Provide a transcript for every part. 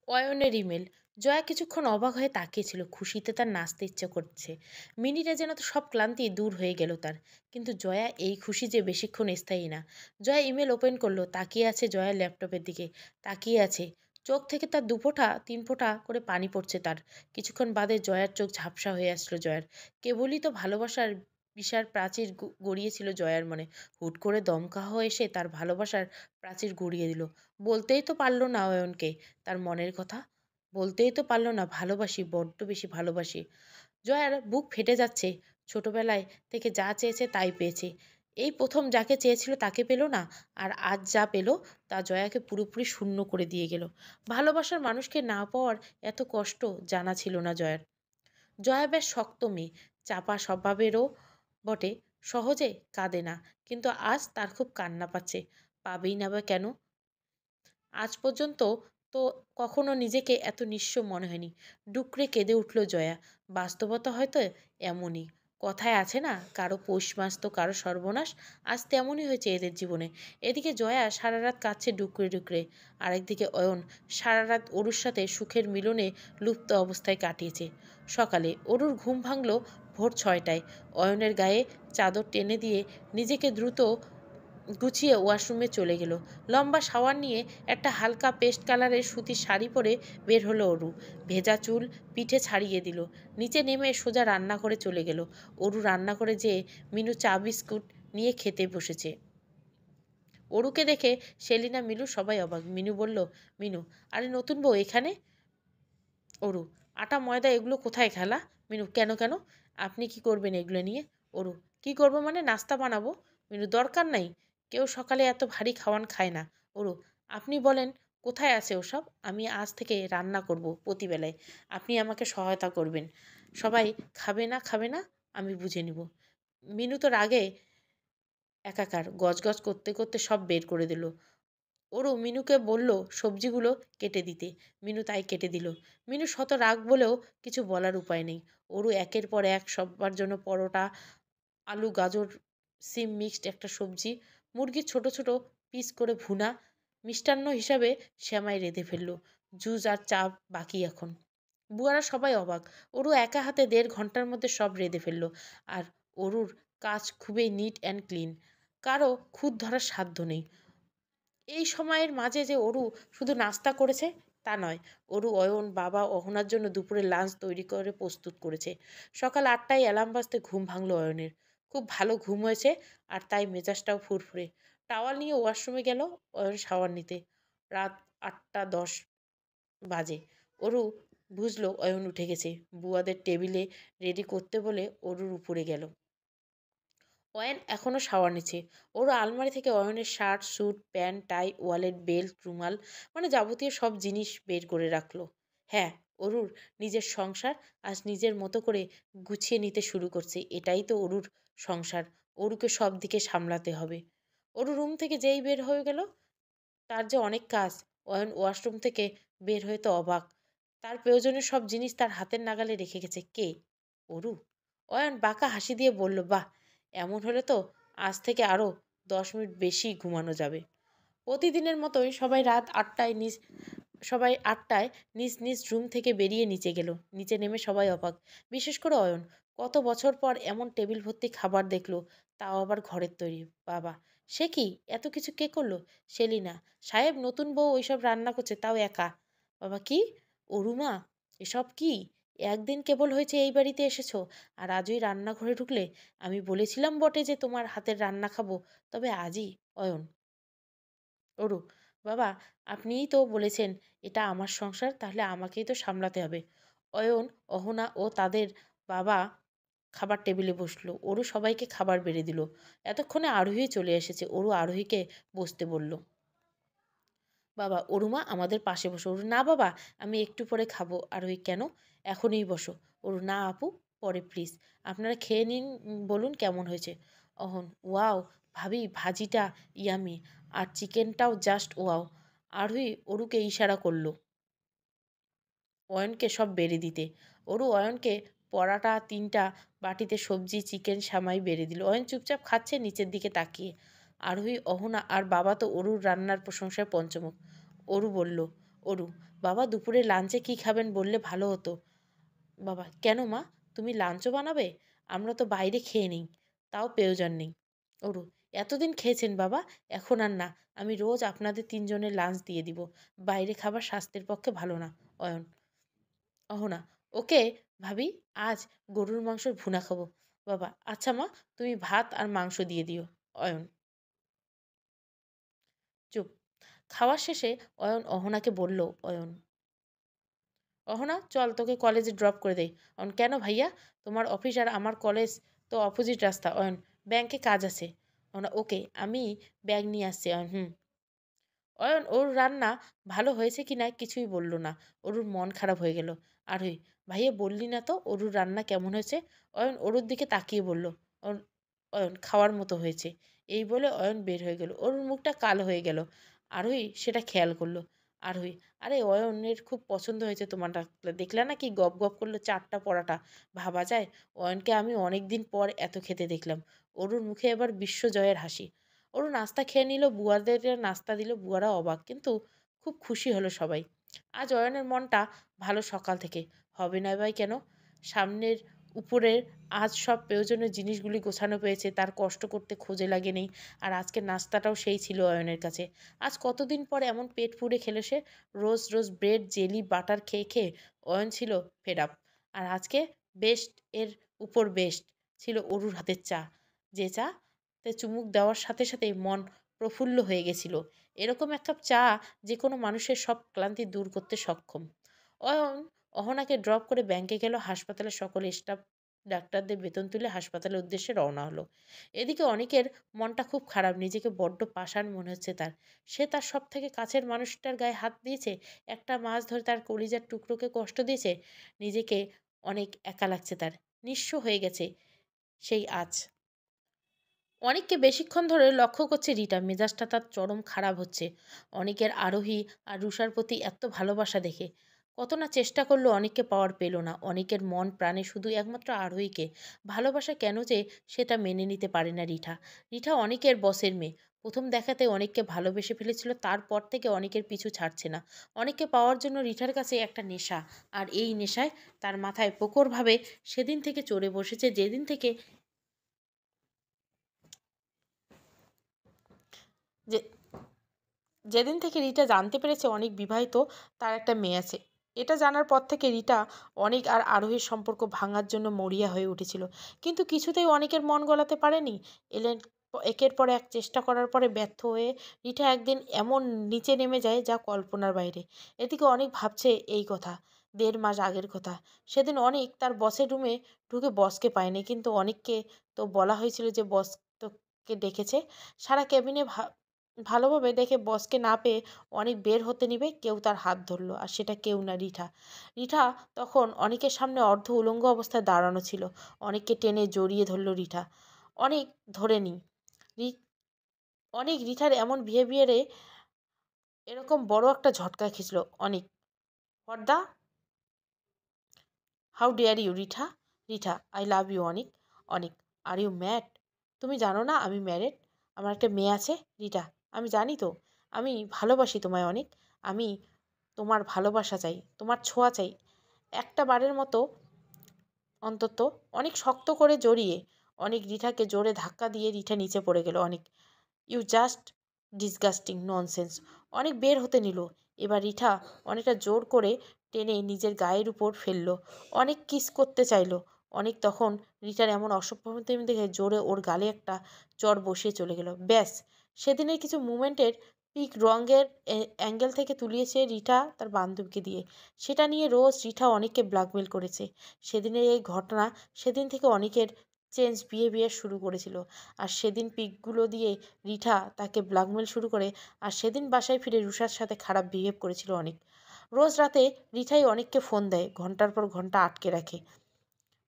অয়নের ইমেল। জয়া কিছুক্ষণ অবাক হয়ে তাকিয়েছিল, খুশিতে তার নাচতে ইচ্ছে করছে। মিনিটে যেন তো সব ক্লান্তি দূর হয়ে গেল তার। কিন্তু জয়া এই খুশি যে বেশিক্ষণ স্থায়ী না। জয়া ইমেল ওপেন করলো, তাকিয়ে আছে জয়ার ল্যাপটপের দিকে। তাকিয়ে আছে, চোখ থেকে তার দুফোঁটা তিন ফোঁটা করে পানি পড়ছে তার। কিছুক্ষণ বাদে জয়ার চোখ ঝাপসা হয়ে আসলো জয়ার। কেবলই তো ভালোবাসার বিশাল প্রাচীর গড়িয়েছিল জয়ার মনে। হুট করে দমকা হয়ে এসে তার ভালোবাসার প্রাচীর গড়িয়ে দিল। বলতেই তো পারল না অয়নকে তার মনের কথা। বলতেই তো পারল না ভালোবাসি, বড্ড বেশি ভালোবাসি। জয়ার বুক ফেটে যাচ্ছে। ছোটবেলায় থেকে যা চেয়েছে তাই পেয়েছে। এই প্রথম যাকে চেয়েছিল তাকে পেল না। আর আজ যা পেল তা জয়াকে পুরোপুরি শূন্য করে দিয়ে গেল। ভালোবাসার মানুষকে না পাওয়ার এত কষ্ট জানা ছিল না জয়ার। জয়া বেশ শক্ত মেয়ে, চাপা স্বভাবেরও বটে। সহজে কাঁদে না, কিন্তু আজ তার খুব কান্না পাচ্ছে। পাবেই না বা কেন? আজ পর্যন্ত তো কখনো নিজেকে এত নিঃস্ব মনে হয়নি। ডুকরে কেঁদে উঠল জয়া। বাস্তবতা হয়তো এমনই। কথায় আছে না, কারো পৌষ মাস তো কারো সর্বনাশ। আজ তেমনই হয়েছে এদের জীবনে। এদিকে জয়া সারা রাত কাঁদছে ডুকরে ডুকরে। আরেকদিকে অয়ন সারা রাত অরুর সাথে সুখের মিলনে লুপ্ত অবস্থায় কাটিয়েছে। সকালে অরুর ঘুম ভাঙল ভোর 6টায়। অয়নের গায়ে চাদর টেনে দিয়ে নিজেকে দ্রুত গুছিয়ে ওয়াশরুমে চলে গেল। লম্বা শাওয়ার নিয়ে একটা হালকা পেস্ট কালারের সুতির শাড়ি পরে বের হলো অরু। ভেজা চুল পিঠে ছাড়িয়ে দিল। নিচে নেমে সোজা রান্না করে চলে গেল। অরু রান্না করে যেয়ে মিনু চা বিস্কুট নিয়ে খেতে বসেছে। অরুকে দেখে সেলিনা, মিনু সবাই অবাক। মিনু বলল, মিনু, আরে নতুন বউ এখানে? অরু, আটা ময়দা এগুলো কোথায় খালা? মিনু, কেন কেন? আপনি কি করবেন এগুলো নিয়ে? অরু, কি করবো মানে? নাস্তা বানাবো। মিনু, দরকার নাই, কেউ সকালে এত ভারী খাওয়ান খায় না। অরু, আপনি বলেন কোথায় আছে ওসব? আমি আজ থেকে রান্না করব প্রতিবেলায়। আপনি আমাকে সহায়তা করবেন। সবাই খাবে না খাবে না, আমি বুঝে নিব। মিনু তো রাগে একাকার, গজগজ করতে করতে সব বের করে দিল। ওরও মিনুকে বলল সবজিগুলো কেটে দিতে। মিনু তাই কেটে দিল। মিনু শত রাগ বলেও কিছু বলার উপায় নেই। ওরও একের পর এক সবার জন্য পরোটা, আলু, গাজর, সিম মিক্সড একটা সবজি, মুরগির ছোট ছোট পিস করে ভুনা, মিষ্টান্ন হিসাবে সেমাই রেঁধে ফেললো। জুস আর চা বাকি এখন। বুয়ারা সবাই অবাক। ওরু একা হাতে 1.5 ঘন্টার মধ্যে সব রেঁধে ফেললো। আর অরুর কাজ খুবই নিট অ্যান্ড ক্লিন। কারো খুঁত ধরার সাধ্য নেই। এই সময়ের মাঝে যে অরু শুধু নাস্তা করেছে তা নয়, অরু অয়ন, বাবা, অহনার জন্য দুপুরে লাঞ্চ তৈরি করে প্রস্তুত করেছে। সকাল 8টায় অ্যালার্ম বাজতে ঘুম ভাঙল অয়নের। খুব ভালো ঘুম হয়েছে, আর তাই মেজাজটাও ফুরফুরে। টাওয়াল নিয়ে ওয়াশরুমে গেল অয়ন শাওয়ার নিতে। রাত 8টা 10 বাজে। অরু বুঝলো অয়ন উঠে গেছে। বুয়াদের টেবিলে রেডি করতে বলে অরুর উপরে গেল। অয়ন এখনও শাওয়ার নিচ্ছে। ওর আলমারি থেকে অয়নের শার্ট, স্যুট, প্যান্ট, টাই, ওয়ালেট, বেল্ট, রুমাল, মানে যাবতীয় সব জিনিস বের করে রাখলো। হ্যাঁ, অরুর নিজের সংসার আজ নিজের মতো করে গুছিয়ে নিতে শুরু করছে। এটাই তো অরুর সংসার। অরুকে সব দিকে সামলাতে হবে। অরু রুম থেকে যেই বের হয়ে গেল, তার যে অনেক কাজ। অয়ন ওয়াশরুম থেকে বের হয়ে তো অবাক। তার প্রয়োজনীয় সব জিনিস তার হাতের নাগালে রেখে গেছে কে? অরু। অয়ন বাঁকা হাসি দিয়ে বলল, বাহ, এমন হলে তো আজ থেকে আরও 10 মিনিট বেশি ঘুমানো যাবে। প্রতিদিনের মতোই সবাই 8টায় নিজ নিজ রুম থেকে বেরিয়ে নিচে গেল। নিচে নেমে সবাই অবাক, বিশেষ করে অয়ন। কত বছর পর এমন টেবিল ভর্তি খাবার দেখলো, তাও আবার ঘরের তৈরি। বাবা, সে কি, এত কিছু কে করলো? সেলিনা সাহেব নতুন বউ ওইসব রান্না করছে, তাও একা। বাবা, কি? অরুমা, এসব কি? একদিন কেবল হয়েছে এই বাড়িতে এসেছো, আর আজই রান্নাঘরে ঢুকলে? আমি বলেছিলাম বটে যে তোমার হাতের রান্না খাবো, তবে আজই? অয়ন। অরু, বাবা, আপনিই তো বলেছেন এটা আমার সংসার, তাহলে আমাকেই তো সামলাতে হবে। অয়ন, অহনা ও তাদের বাবা খাবার টেবিলে বসলো। অরু সবাইকে খাবার বেড়ে দিল। এতক্ষণে আরোহী চলে এসেছে। অরু আরোহীকে বসতে বলল। বাবা, অরুমা আমাদের পাশে বসো। অরু, না বাবা, আমি একটু পরে খাবো। আরোহী, কেন? এখনই বসো। অরু, না আপু, পরে প্লিজ। আপনারা খেয়ে নিন, বলুন কেমন হয়েছে। অহন, ওয়াও ভাবি, ভাজিটা ইয়ামি, আর চিকেনটাও জাস্ট ওয়াও। আরোহী অরুকে ইশারা করলো অয়নকে সব বেড়ে দিতে। অরু অয়নকে পরাটা 3টা বাটিতে সবজি, চিকেন, সামাই বেড়ে দিল। অয়ন চুপচাপ খাচ্ছে নিচের দিকে তাকিয়ে। আরোহী, অহনা আর বাবা তো অরুর রান্নার প্রশংসায় পঞ্চমুখ। অরু বলল, অরু: বাবা, দুপুরে লাঞ্চে কি খাবেন বললে ভালো হতো। বাবা: কেন মা, তুমি লাঞ্চও বানাবে? আমরা তো বাইরে খেয়ে নিই, তাও প্রয়োজন নেই। অরু: এতদিন খেয়েছেন বাবা, এখন আর না। আমি রোজ আপনাদের তিনজনের লাঞ্চ দিয়ে দিব। বাইরে খাবার স্বাস্থ্যের পক্ষে ভালো না। অয়ন: অহনা: ওকে ভাবি, আজ গরুর মাংসের ভুনা খাবো। বাবা: আচ্ছা মা, তুমি ভাত আর মাংস দিয়ে দিও। অয়ন চুপ। খাওয়া শেষে অয়ন অহনাকে বলল: অহনা, চল তোকে কলেজে ড্রপ করে দেই। অয়ন: কেন ভাইয়া? তোমার অফিস আর আমার কলেজ তো অপোজিট রাস্তা। অয়ন: ব্যাংকে কাজ আছে। অহনা: ওকে, আমি ব্যাগ নিয়ে আসছি। অয়ন: হুম। অয়ন ওর রান্না ভালো হয়েছে কিনা কিছুই বলল না। অরুর মন খারাপ হয়ে গেল। আরোহী: ভাইয়া বললি না তো অরুর রান্না কেমন হয়েছে? অয়ন অরুর দিকে তাকিয়ে বলল: অয়ন অয়ন খাওয়ার মতো হয়েছে। এই বলে অয়ন বের হয়ে গেল। অরুর মুখটা কালো হয়ে গেল। আরোহী সেটা খেয়াল করলো। আরোহী: আরে অয়নের খুব পছন্দ হয়েছে তোমার ডাকলে, দেখলে না কি গপ গপ করলো 4টা পরাটা। ভাবা যায় অয়নকে আমি অনেক দিন পর এত খেতে দেখলাম। অরুর মুখে এবার বিশ্বজয়ের হাসি। ওর নাস্তা খেয়ে নিল, বুয়াদের নাস্তা দিল, বুয়ারা অবাক, কিন্তু খুব খুশি হলো সবাই। আজ অয়নের মনটা ভালো সকাল থেকে। হবে না ভাই কেন? সামনের উপরের আজ সব প্রয়োজনীয় জিনিসগুলি গোছানো পেয়েছে, তার কষ্ট করতে খোঁজে লাগেনি। আর আজকের নাস্তাটাও সেই ছিল অয়নের কাছে। আজ কতদিন পর এমন পেট পুড়ে খেলো সে। রোজ রোজ ব্রেড জেলি বাটার খেয়ে খেয়ে অয়ন ছিল ফেড আপ। আর আজকে বেস্ট এর উপর বেস্ট ছিল অরুর হাতের চা। যে চা তে চুমুক দেওয়ার সাথে সাথেই মন প্রফুল্ল হয়ে গেছিল। এরকম এক কাপ চা যে কোনো মানুষের সব ক্লান্তি দূর করতে সক্ষম। অয়ন অহনাকে ড্রপ করে ব্যাংকে গেল। হাসপাতালের সকল স্টাফ ডাক্তারদের বেতন তুলে হাসপাতালের উদ্দেশ্যে রওনা হলো। এদিকে অনেকের মনটা খুব খারাপ, নিজেকে বড্ড পাষাণ মনে হচ্ছে তার। সে তার সব থেকে কাছের মানুষটার গায়ে হাত দিয়েছে, একটা মাস ধরে তার কলিজার টুকরোকে কষ্ট দিয়েছে। নিজেকে অনেক একা লাগছে তার, নিঃস্ব হয়ে গেছে সেই আজ। অনেককে বেশিক্ষণ ধরে লক্ষ্য করছে রিটা, মেজাজটা তার চরম খারাপ হচ্ছে। অনেকের আরোহী আর রুষার প্রতি এত ভালোবাসা দেখে। কত না চেষ্টা করলো, অনেককে পাওয়ার পেল না। অনেকের মন প্রাণে শুধু একমাত্র আরোহীকে ভালোবাসা কেন যে সেটা মেনে নিতে পারে না রিঠা। রিঠা অনেকের বসের মেয়ে, প্রথম দেখাতে অনেককে ভালোবেসে ফেলেছিল, তারপর থেকে অনেকের পিছু ছাড়ছে না। অনেককে পাওয়ার জন্য রিঠার কাছে একটা নেশা, আর এই নেশায় তার মাথায় প্রখরভাবে সেদিন থেকে চড়ে বসেছে, যেদিন থেকে যে যেদিন থেকে রিটা জানতে পেরেছে অনেক বিবাহিত, তার একটা মেয়ে আছে। এটা জানার পর থেকে রিটা অনেক আর আরোহীর সম্পর্ক ভাঙার জন্য মরিয়া হয়ে উঠেছিল, কিন্তু কিছুতেই অনেকের মন গলাতে পারেনি। এলেন একের পর এক চেষ্টা করার পরে ব্যর্থ হয়ে রিটা একদিন এমন নিচে নেমে যায় যা কল্পনার বাইরে। এদিকে অনেক ভাবছে এই কথা, 1.5 মাস আগের কথা। সেদিন অনেক তার বসের রুমে ঢুকে বসকে পায়নি, কিন্তু অনেককে তো বলা হয়েছিল যে বস তোকে ডেকেছে। সারা কেবিনে ভালোভাবে দেখে বসকে না পেয়ে অনেক বের হতে নিবে, কেউ তার হাত ধরলো, আর সেটা কেউ না, রিঠা। রিঠা তখন অনেকের সামনে অর্ধ উলঙ্গ অবস্থায় দাঁড়ানো ছিল। অনেককে টেনে জড়িয়ে ধরলো রিঠা। অনেক ধরে নি রি- অনেক রিঠার এমন বিহেভিয়ারে এরকম বড় একটা ঝটকা খেয়েছিল অনেক। What the how dare you Ritha? Ritha: I love you Anik. Anik: are you mad? তুমি জানো না আমি ম্যারেড, আমার একটা মেয়ে আছে। রিটা: আমি জানি তো, আমি ভালোবাসি তোমায় অনেক। আমি তোমার ভালোবাসা চাই, তোমার ছোঁয়া চাই, একটা বারের মতো অন্তত। অনেক শক্ত করে জড়িয়ে অনেক রিঠাকে জোরে ধাক্কা দিয়ে রিঠা নিচে পড়ে গেল। অনেক: ইউ জাস্ট ডিসগাস্টিং ননসেন্স। অনেক বের হতে নিল। এবার রিঠা অনেকটা জোর করে টেনে নিজের গায়ের উপর ফেললো। অনেক কিস করতে চাইলো। অনেক তখন রিটার এমন অসভ্যতা দেখে জোরে ওর গালে একটা চড় বসিয়ে চলে গেল। ব্যাস, সেদিনের কিছু মুমেন্টের পিক রঙের অ্যাঙ্গেল থেকে তুলিয়েছে রিঠা তার বান্ধবীকে দিয়ে। সেটা নিয়ে রোজ রিঠা অনেককে ব্ল্যাকমেল করেছে। সেদিনের এই ঘটনা, সেদিন থেকে অনেকের চেঞ্জ বিহেভিয়ার শুরু করেছিল। আর সেদিন পিকগুলো দিয়ে রিঠা তাকে ব্ল্যাকমেল শুরু করে। আর সেদিন বাসায় ফিরে রুষার সাথে খারাপ বিহেভ করেছিল অনেক। রোজ রাতে রিঠাই অনেককে ফোন দেয়, ঘন্টার পর ঘন্টা আটকে রাখে।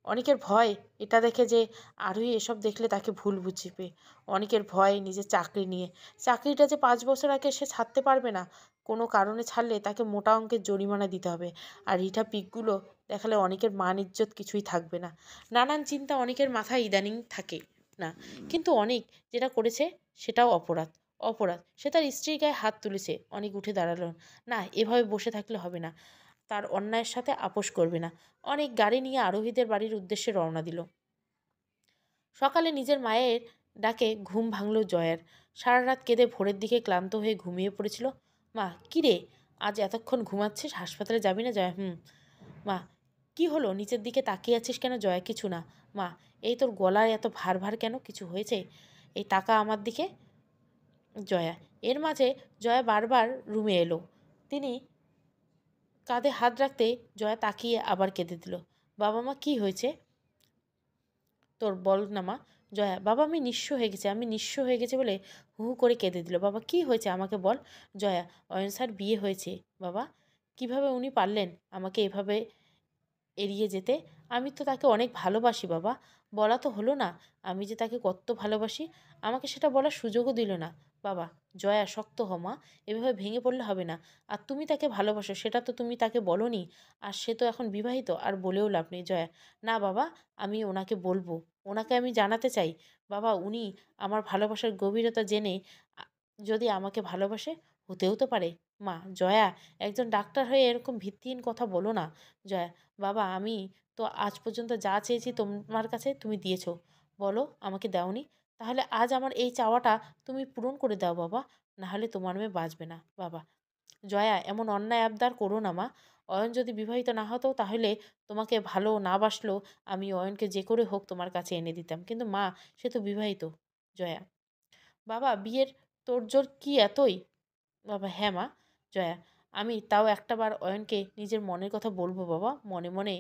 অনেকের ভয় এটা দেখে যে আরোহী এসব দেখলে তাকে ভুল বুঝবে। অনেকের ভয় নিজের চাকরি নিয়ে, চাকরিটা যে 5 বছর আগে সে ছাড়তে পারবে না, কোনো কারণে ছাড়লে তাকে মোটা অঙ্কের জরিমানা দিতে হবে। আর রিঠা পিকগুলো দেখালে অনেকের মান ইজ্জত কিছুই থাকবে না। নানান চিন্তা অনেকের মাথায় ইদানিং থাকে না, কিন্তু অনেক যেটা করেছে সেটাও অপরাধ। অপরাধ। সে তার স্ত্রীর গায়ে হাত তুলেছে। অনেক উঠে দাঁড়ালো। না, এভাবে বসে থাকলে হবে না। তার অন্যায়ের সাথে আপোষ করবে না। অনেক গাড়ি নিয়ে আরোহীদের বাড়ির উদ্দেশ্যে রওনা দিল। সকালে নিজের মায়ের ডাকে ঘুম ভাঙল জয়ার। সারা রাত কেঁদে ভোরের দিকে ক্লান্ত হয়ে ঘুমিয়ে পড়েছিল। মা, কি রে, আজ এতক্ষণ ঘুমাচ্ছিস? হাসপাতালে যাবি না? জয়া, হুম। মা, কি হলো? নিচের দিকে তাকিয়ে আছিস কেন? জয়া, কিছু না। মা, এই তোর গলায় এত ভার ভার কেন? কিছু হয়েছে? এই তাকা আমার দিকে। জয়া। এর মাঝে জয়া বারবার রুমে এলো। তিনি কাঁধে হাত রাখতে জয়া তাকিয়ে আবার কেঁদে দিল। বাবা মা, কি হয়েছে তোর? বল না মা। জয়া, বাবা আমি নিঃস্ব হয়ে গেছি, আমি নিঃস্ব হয়ে গেছি বলে হু হু করে কেঁদে দিল। বাবা, কি হয়েছে আমাকে বল। জয়া, অয়ন স্যার বিয়ে হয়েছে বাবা। কিভাবে উনি পারলেন আমাকে এভাবে এড়িয়ে যেতে? আমি তো তাকে অনেক ভালোবাসি বাবা। বলা তো হলো না আমি যে তাকে কত ভালোবাসি। আমাকে সেটা বলার সুযোগও দিল না বাবা। জয়া, শক্ত হ মা, এভাবে ভেঙে পড়লে হবে না। আর তুমি তাকে ভালোবাসো সেটা তো তুমি তাকে বলোনি। আর সে তো এখন বিবাহিত, আর বলেও লাভ নেই। জয়া, না বাবা, আমি ওনাকে বলবো। ওনাকে আমি জানাতে চাই বাবা, উনি আমার ভালোবাসার গভীরতা জেনে আ যদি আমাকে ভালোবাসে, হতেও তো পারে। মা, জয়া, একজন ডাক্তার হয়ে এরকম ভিত্তিহীন কথা বলো না। জয়া, বাবা আমি তো আজ পর্যন্ত যা চেয়েছি তোমার কাছে তুমি দিয়েছো। বলো আমাকে দাওনি? তাহলে আজ আমার এই চাওয়াটা তুমি পূরণ করে দাও বাবা, নাহলে তোমার মেয়ে বাঁচবে না বাবা। জয়া, এমন অন্যায় আবদার করো না মা। অয়ন যদি বিবাহিত না হতো তাহলে তোমাকে ভালো না বাসলেও আমি অয়নকে যে করে হোক তোমার কাছে এনে দিতাম, কিন্তু মা, সে তো বিবাহিত। জয়া, বাবা বিয়ের তোড়জোড় কি এতই? বাবা, হ্যাঁ মা। জয়া, আমি তাও একটা বার অয়নকে নিজের মনের কথা বলবো বাবা, মনে মনে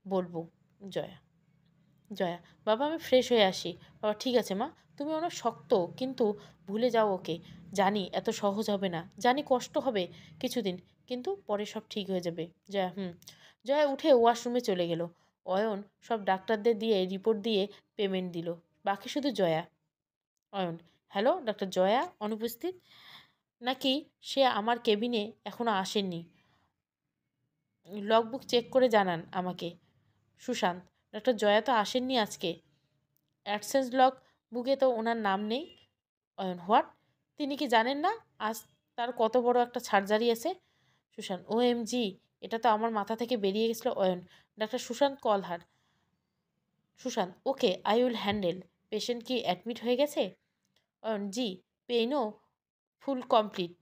বলবো। জয়া। জয়া, বাবা আমি ফ্রেশ হয়ে আসি। বাবা, ঠিক আছে মা, তুমি অনেক শক্ত, কিন্তু ভুলে যাও ওকে। জানি এত সহজ হবে না, জানি কষ্ট হবে কিছুদিন, কিন্তু পরে সব ঠিক হয়ে যাবে। জয়া, হুম। জয়া উঠে ওয়াশরুমে চলে গেল। অয়ন সব ডাক্তারদের দিয়ে রিপোর্ট দিয়ে পেমেন্ট দিল। বাকি শুধু জয়া। অয়ন, হ্যালো ডাক্তার জয়া অনুপস্থিত নাকি? সে আমার কেবিনে এখনো আসেননি। লগবুক চেক করে জানান আমাকে। সুশান্ত, ডক্টর জয়া তো আসেননি আজকে। অ্যাডসেন্স লগ বুকে তো ওনার নাম নেই। অয়ন, হোয়াট? তিনি কি জানেন না আজ তার কত বড় একটা সার্জারি আছে? সুশান্ত, ও এম জি, এটা তো আমার মাথা থেকে বেরিয়ে গেছিলো। অয়ন, ডাক্তার Sushant call her. Sushant, okay, I will handle. Patient কি অ্যাডমিট হয়ে গেছে? অয়ন, জি, পেইনও ফুল কমপ্লিট।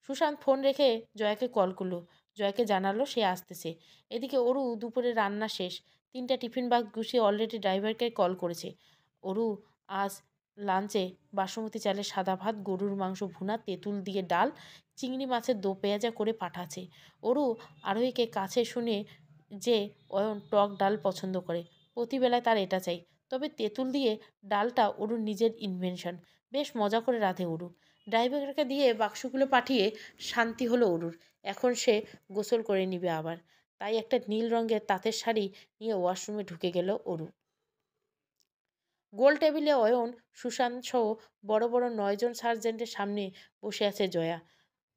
সুশান্ত ফোন রেখে জয়াকে কল করলো। জয়াকে জানালো সে আসতেছে। এদিকে অরু দুপুরে রান্না শেষ। 3টা টিফিন বাগ গুছিয়ে অলরেডি ড্রাইভারকে কল করেছে। অরু আজ লাঞ্চে বাসমতি চালের সাদা ভাত, গরুর মাংস ভুনা, তেঁতুল দিয়ে ডাল, চিংড়ি মাছের দো পেঁয়াজা করে পাঠাচ্ছে। অরু আরোহীকে কাছে শুনে যে অয়ন টক ডাল পছন্দ করে, প্রতিবেলায় তার এটা চাই। তবে তেঁতুল দিয়ে ডালটা অরুর নিজের ইনভেনশন, বেশ মজা করে রাঁধে অরু। ড্রাইভারকে দিয়ে বাক্সগুলো পাঠিয়ে শান্তি হলো অরুর। এখন সে গোসল করে নিবে আবার। তাই একটা নীল রঙের তাঁতের শাড়ি নিয়ে ওয়াশরুমে ঢুকে গেল অরু। গোল টেবিলে অয়ন, সুশান্ত সহ বড় বড় 9জন সার্জেন্টের সামনে বসে আছে জয়া।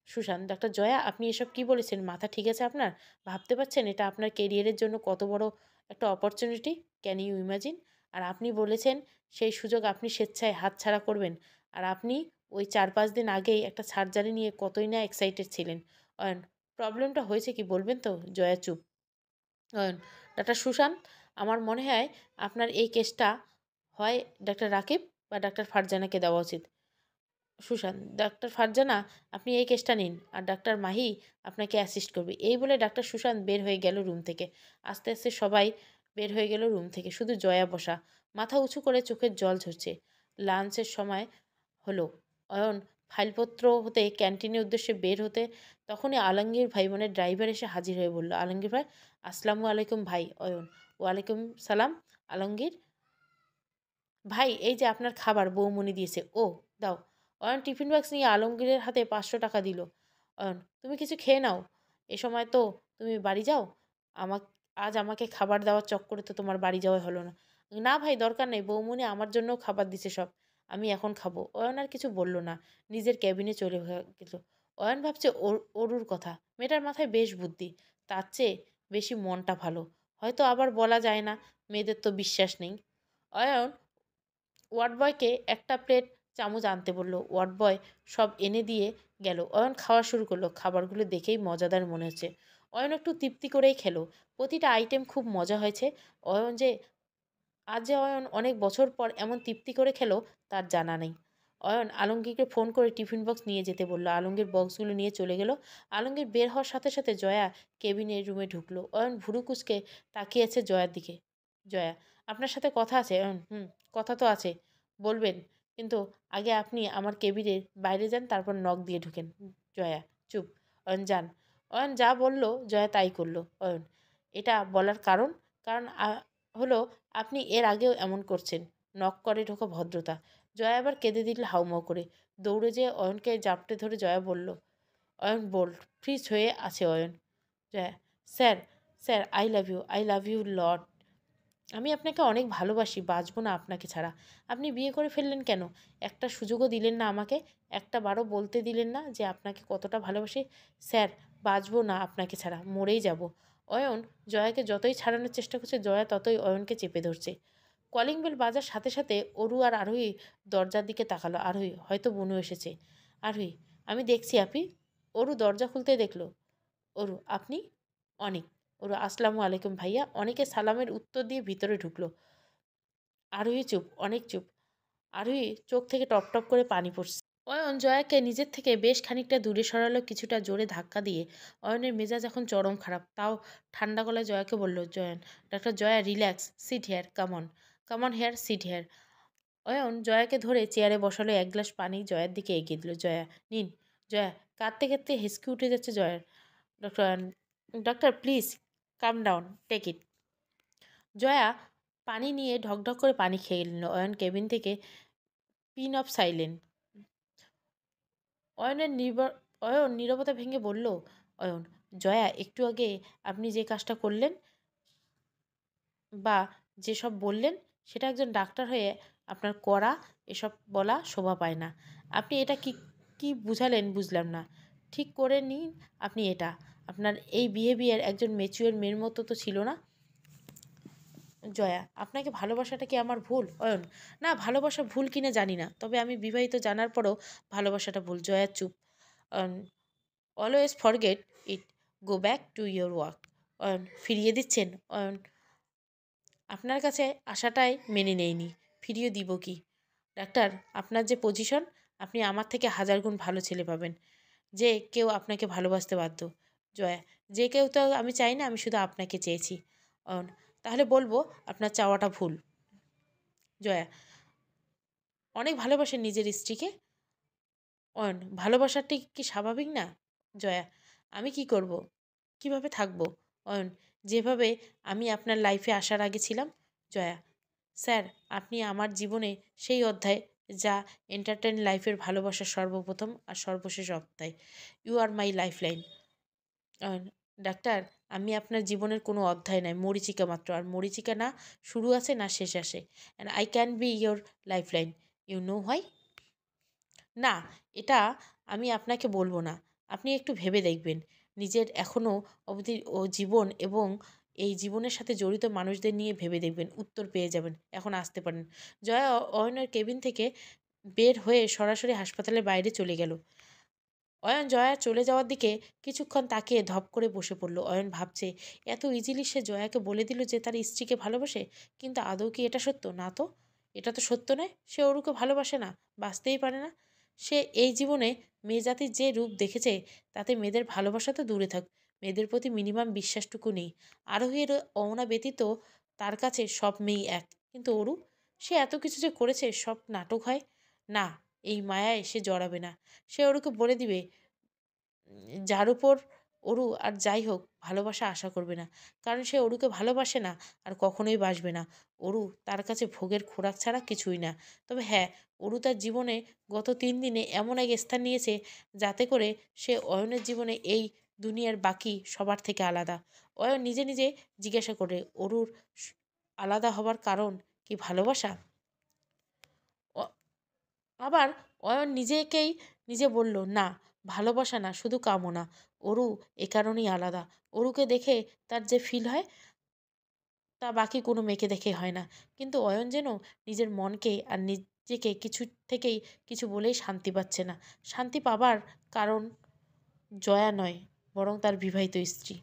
সুশান্ত, ডাক্তার জয়া, আপনি এসব কি বলেছেন? মাথা ঠিক আছে আপনার? ভাবতে পারছেন এটা আপনার কেরিয়ারের জন্য কত বড় একটা অপরচুনিটি? Can you imagine? আর আপনি বলেছেন সেই সুযোগ আপনি স্বেচ্ছায় হাতছাড়া করবেন। আর আপনি ওই 4-5 দিন আগেই একটা সার্জারি নিয়ে কতই না এক্সাইটেড ছিলেন। অয়ন, প্রবলেমটা হয়েছে কি বলবেন তো? জয়া চুপ। অয়ন, ডাক্তার সুশান্ত, আমার মনে হয় আপনার এই কেসটা হয় ডাক্তার রাকিব বা ডাক্তার ফারজানাকে দেওয়া উচিত। সুশান্ত, ডাক্তার ফারজানা, আপনি এই কেসটা নিন, আর ডাক্তার মাহি আপনাকে অ্যাসিস্ট করবে। এই বলে ডাক্তার সুশান্ত বের হয়ে গেল রুম থেকে। আস্তে আস্তে সবাই বের হয়ে গেল রুম থেকে, শুধু জয়া বসা, মাথা উঁচু করে চোখের জল ঝরছে। লাঞ্চের সময় হলো। অয়ন ফাইলপত্র হতে ক্যান্টিনের উদ্দেশ্যে বের হতে তখনই আলমগীর ভাই মানে ড্রাইভার এসে হাজির হয়ে বলল, আলমগীর ভাই। আসসালামু আলাইকুম ভাই। অয়ন, ওয়ালাইকুম সালাম। আলমগীর ভাই, এই যে আপনার খাবার বৌমনি দিয়েছে। ও, দাও। অয়ন টিফিন বক্স নিয়ে আলমগীরের হাতে 500 টাকা দিল। অয়ন, তুমি কিছু খেয়ে নাও, এ সময় তো তুমি বাড়ি যাও। আমাক আজ আমাকে খাবার দেওয়ার চক্করে তো তোমার বাড়ি যাওয়া হলো না। না ভাই, দরকার নেই, বৌমনি আমার জন্যও খাবার দিছে সব, আমি এখন খাবো। অয়ন আর কিছু বলল না, নিজের ক্যাবিনে চলে গেল। অয়ন ভাবছে অরুর কথা, মেয়েটার মাথায় বেশ বুদ্ধি, তার চেয়ে বেশি মনটা ভালো। হয়তো আবার বলা যায় না, মেয়েদের তো বিশ্বাস নেই। অয়ন ওয়ার্ড বয়কে একটা প্লেট চামচ আনতে বলল। ওয়ার্ড বয় সব এনে দিয়ে গেল। অয়ন খাওয়া শুরু করলো। খাবারগুলো দেখেই মজাদার মনে হচ্ছে। অয়ন একটু তৃপ্তি করেই খেলো। প্রতিটা আইটেম খুব মজা হয়েছে। অয়ন যে আজ যে অয়ন অনেক বছর পর এমন তৃপ্তি করে খেলো তার জানা নেই। অয়ন আলমগীরকে ফোন করে টিফিন বক্স নিয়ে যেতে বলল। আলমগীর বক্সগুলো নিয়ে চলে গেল। আলমগীর বের হওয়ার সাথে সাথে জয়া কেবিনের রুমে ঢুকলো। অয়ন ভুরু কুচকে তাকিয়ে আছে জয়ার দিকে। জয়া, আপনার সাথে কথা আছে? অয়ন, হুম, কথা তো আছে, বলবেন, কিন্তু আগে আপনি আমার কেবিনের বাইরে যান, তারপর নক দিয়ে ঢুকেন। জয়া, চুপ। অয়ন, যান। অয়ন যা বলল জয়া তাই করলো। অয়ন, এটা বলার কারণ? কারণ হলো আপনি এর আগেও এমন করছেন। নক করে ঢোকা ভদ্রতা। জয়া আবার কেঁদে দিল হাউমাউ করে। দৌড়ে যেয়ে অয়নকে জাপটে ধরে জয়া বলল। অয়ন বোল্ড ফ্রিজ হয়ে আছে Ayan. Jaya, sir, sir, I love you lot. আমি আপনাকে অনেক ভালোবাসি, বাঁচব না আপনাকে ছাড়া। আপনি বিয়ে করে ফেললেন কেন? একটা সুযোগও দিলেন না আমাকে। একটা বারও বলতে দিলেন না যে আপনাকে কতটা ভালোবাসি। স্যার, বাঁচব না আপনাকে ছাড়া, মরেই যাব। অয়ন জয়াকে যতই ছাড়ানোর চেষ্টা করছে, জয়া ততই অয়নকে চেপে ধরছে। কলিং বেল বাজার সাথে সাথে অরু আর আরোহী দরজার দিকে তাকালো। আরোহী, হয়তো বনু এসেছে। আরোহী, আমি দেখছি আপি। অরু দরজা খুলতে দেখলো। অরু, আপনি? অনিক। অরু, আসসালামু আলাইকুম ভাইয়া। অনেকে সালামের উত্তর দিয়ে ভিতরে ঢুকলো। আরোহী চুপ, অনেক চুপ। আরোহী চোখ থেকে টপ টপ করে পানি পড়ছে। অয়ন জয়াকে নিজের থেকে বেশ খানিকটা দূরে সরালো, কিছুটা জোরে ধাক্কা দিয়ে। অয়নের মেজাজ এখন চরম খারাপ। তাও ঠান্ডা গলায় জয়াকে বলল, ডাক্তার Jaya, relax, sit here, come on, come on here, sit here. Ayan জয়াকে ধরে চেয়ারে বসালো। এক গ্লাস পানি জয়ার দিকে এগিয়ে দিল। জয়া, নিন। জয়া কাঁদতে কাঁদতে হেসকে উঠে যাচ্ছে জয়ার। Doctor, doctor please calm down, take it. Jaya পানি নিয়ে ঢকঢক করে পানি খেয়ে নিল। অয়ন কেবিন থেকে পিন অফ সাইলেন্ট। অয়নের অয়ন নীরবতা ভেঙে বলল। অয়ন, জয়া, একটু আগে আপনি যে কাজটা করলেন বা যেসব বললেন, সেটা একজন ডাক্তার হয়ে আপনার করা এসব বলা শোভা পায় না। আপনি এটা কি কি বুঝালেন বুঝলাম না। ঠিক করে নিন আপনি এটা। আপনার এই বিহেভিয়ার একজন ম্যাচিওর মেয়ের মতো তো ছিল না। জয়া, আপনাকে ভালোবাসাটা কি আমার ভুল? অয়ন, না, ভালোবাসা ভুল কিনা জানি না, তবে আমি বিবাহিত জানার পরেও ভালোবাসাটা ভুল। জয়া চুপ। Ayan, always forget it, go back to your work. Ayan, ফিরিয়ে দিচ্ছেন? অয়ন, আপনার কাছে আশাটাই মেনে নেয়নি, ফিরিয়ে দিব কি? ডাক্তার, আপনার যে পজিশন, আপনি আমার থেকে হাজার গুণ ভালো ছেলে পাবেন, যে কেউ আপনাকে ভালোবাসতে বাধ্য। জয়া, যে কেউ তো আমি চাই না, আমি শুধু আপনাকে চেয়েছি। অয়ন, তাহলে বলবো আপনার চাওয়াটা ভুল। জয়া, অনেক ভালোবাসেন নিজের স্ত্রীকে। অয়ন, ভালোবাসাটি কি স্বাভাবিক না? জয়া, আমি কি করব, কিভাবে থাকবো? অয়ন, যেভাবে আমি আপনার লাইফে আসার আগে ছিলাম। জয়া, স্যার, আপনি আমার জীবনে সেই অধ্যায় যা এন্টারটেন লাইফের ভালোবাসার সর্বপ্রথম আর সর্বশেষ অধ্যায়। You are my life line. Ayan, ডাক্তার, আমি আপনার জীবনের কোনো অধ্যায় নাই, মরীচিকা মাত্র। আর মরীচিকা না শুরু আছে না শেষ আসে। And I can be your life line. You know why? না, এটা আমি আপনাকে বলবো না। আপনি একটু ভেবে দেখবেন। নিজের এখনও অবধি জীবন এবং এই জীবনের সাথে জড়িত মানুষদের নিয়ে ভেবে দেখবেন, উত্তর পেয়ে যাবেন। এখন আসতে পারেন। জয়া অয়নের কেবিন থেকে বের হয়ে সরাসরি হাসপাতালের বাইরে চলে গেল। অয়ন জয়া চলে যাওয়ার দিকে কিছুক্ষণ তাকিয়ে ধপ করে বসে পড়ল। অয়ন ভাবছে, এত ইজিলি সে জয়াকে বলে দিল যে তার স্ত্রীকে ভালোবাসে, কিন্তু আদৌ কি এটা সত্য? না তো, এটা তো সত্য নয়। সে অরুকে ভালোবাসে না, বাঁচতেই পারে না। সে এই জীবনে মেয়ে জাতির যে রূপ দেখেছে, তাতে মেয়েদের ভালোবাসা তো দূরে থাক, মেয়েদের প্রতি মিনিমাম বিশ্বাসটুকু নেই। আরোহীর অওনা ব্যতীত তার কাছে সব মেয়েই এক। কিন্তু অরু, সে এত কিছু যে করেছে, সব নাটক হয় না। এই মায়ায় সে জড়াবে না। সে অরুকে বলে দিবে, যার উপর অরু আর যাই হোক ভালোবাসা আশা করবে না, কারণ সে অরুকে ভালোবাসে না আর কখনোই বাসবে না। অরু তার কাছে ভোগের খোরাক ছাড়া কিছুই না। তবে হ্যাঁ, অরু তার জীবনে গত 3 দিনে এমন এক স্থান নিয়েছে, যাতে করে সে অয়নের জীবনে এই দুনিয়ার বাকি সবার থেকে আলাদা। অয়ন নিজে নিজে জিজ্ঞাসা করে, অরুর আলাদা হবার কারণ কি ভালোবাসা? আবার অয়ন নিজেকেই নিজে বলল, না, ভালোবাসা না, শুধু কামনা। অরু এ কারণেই আলাদা। অরুকে দেখে তার যে ফিল হয়, তা বাকি কোনো মেয়েকে দেখে হয় না। কিন্তু অয়ন যেন নিজের মনকে আর নিজের নিজেকে কিছু থেকেই কিছু বলেই শান্তি পাচ্ছে না। শান্তি পাবার কারণ জয়া নয়, বরং তার বিবাহিত স্ত্রী।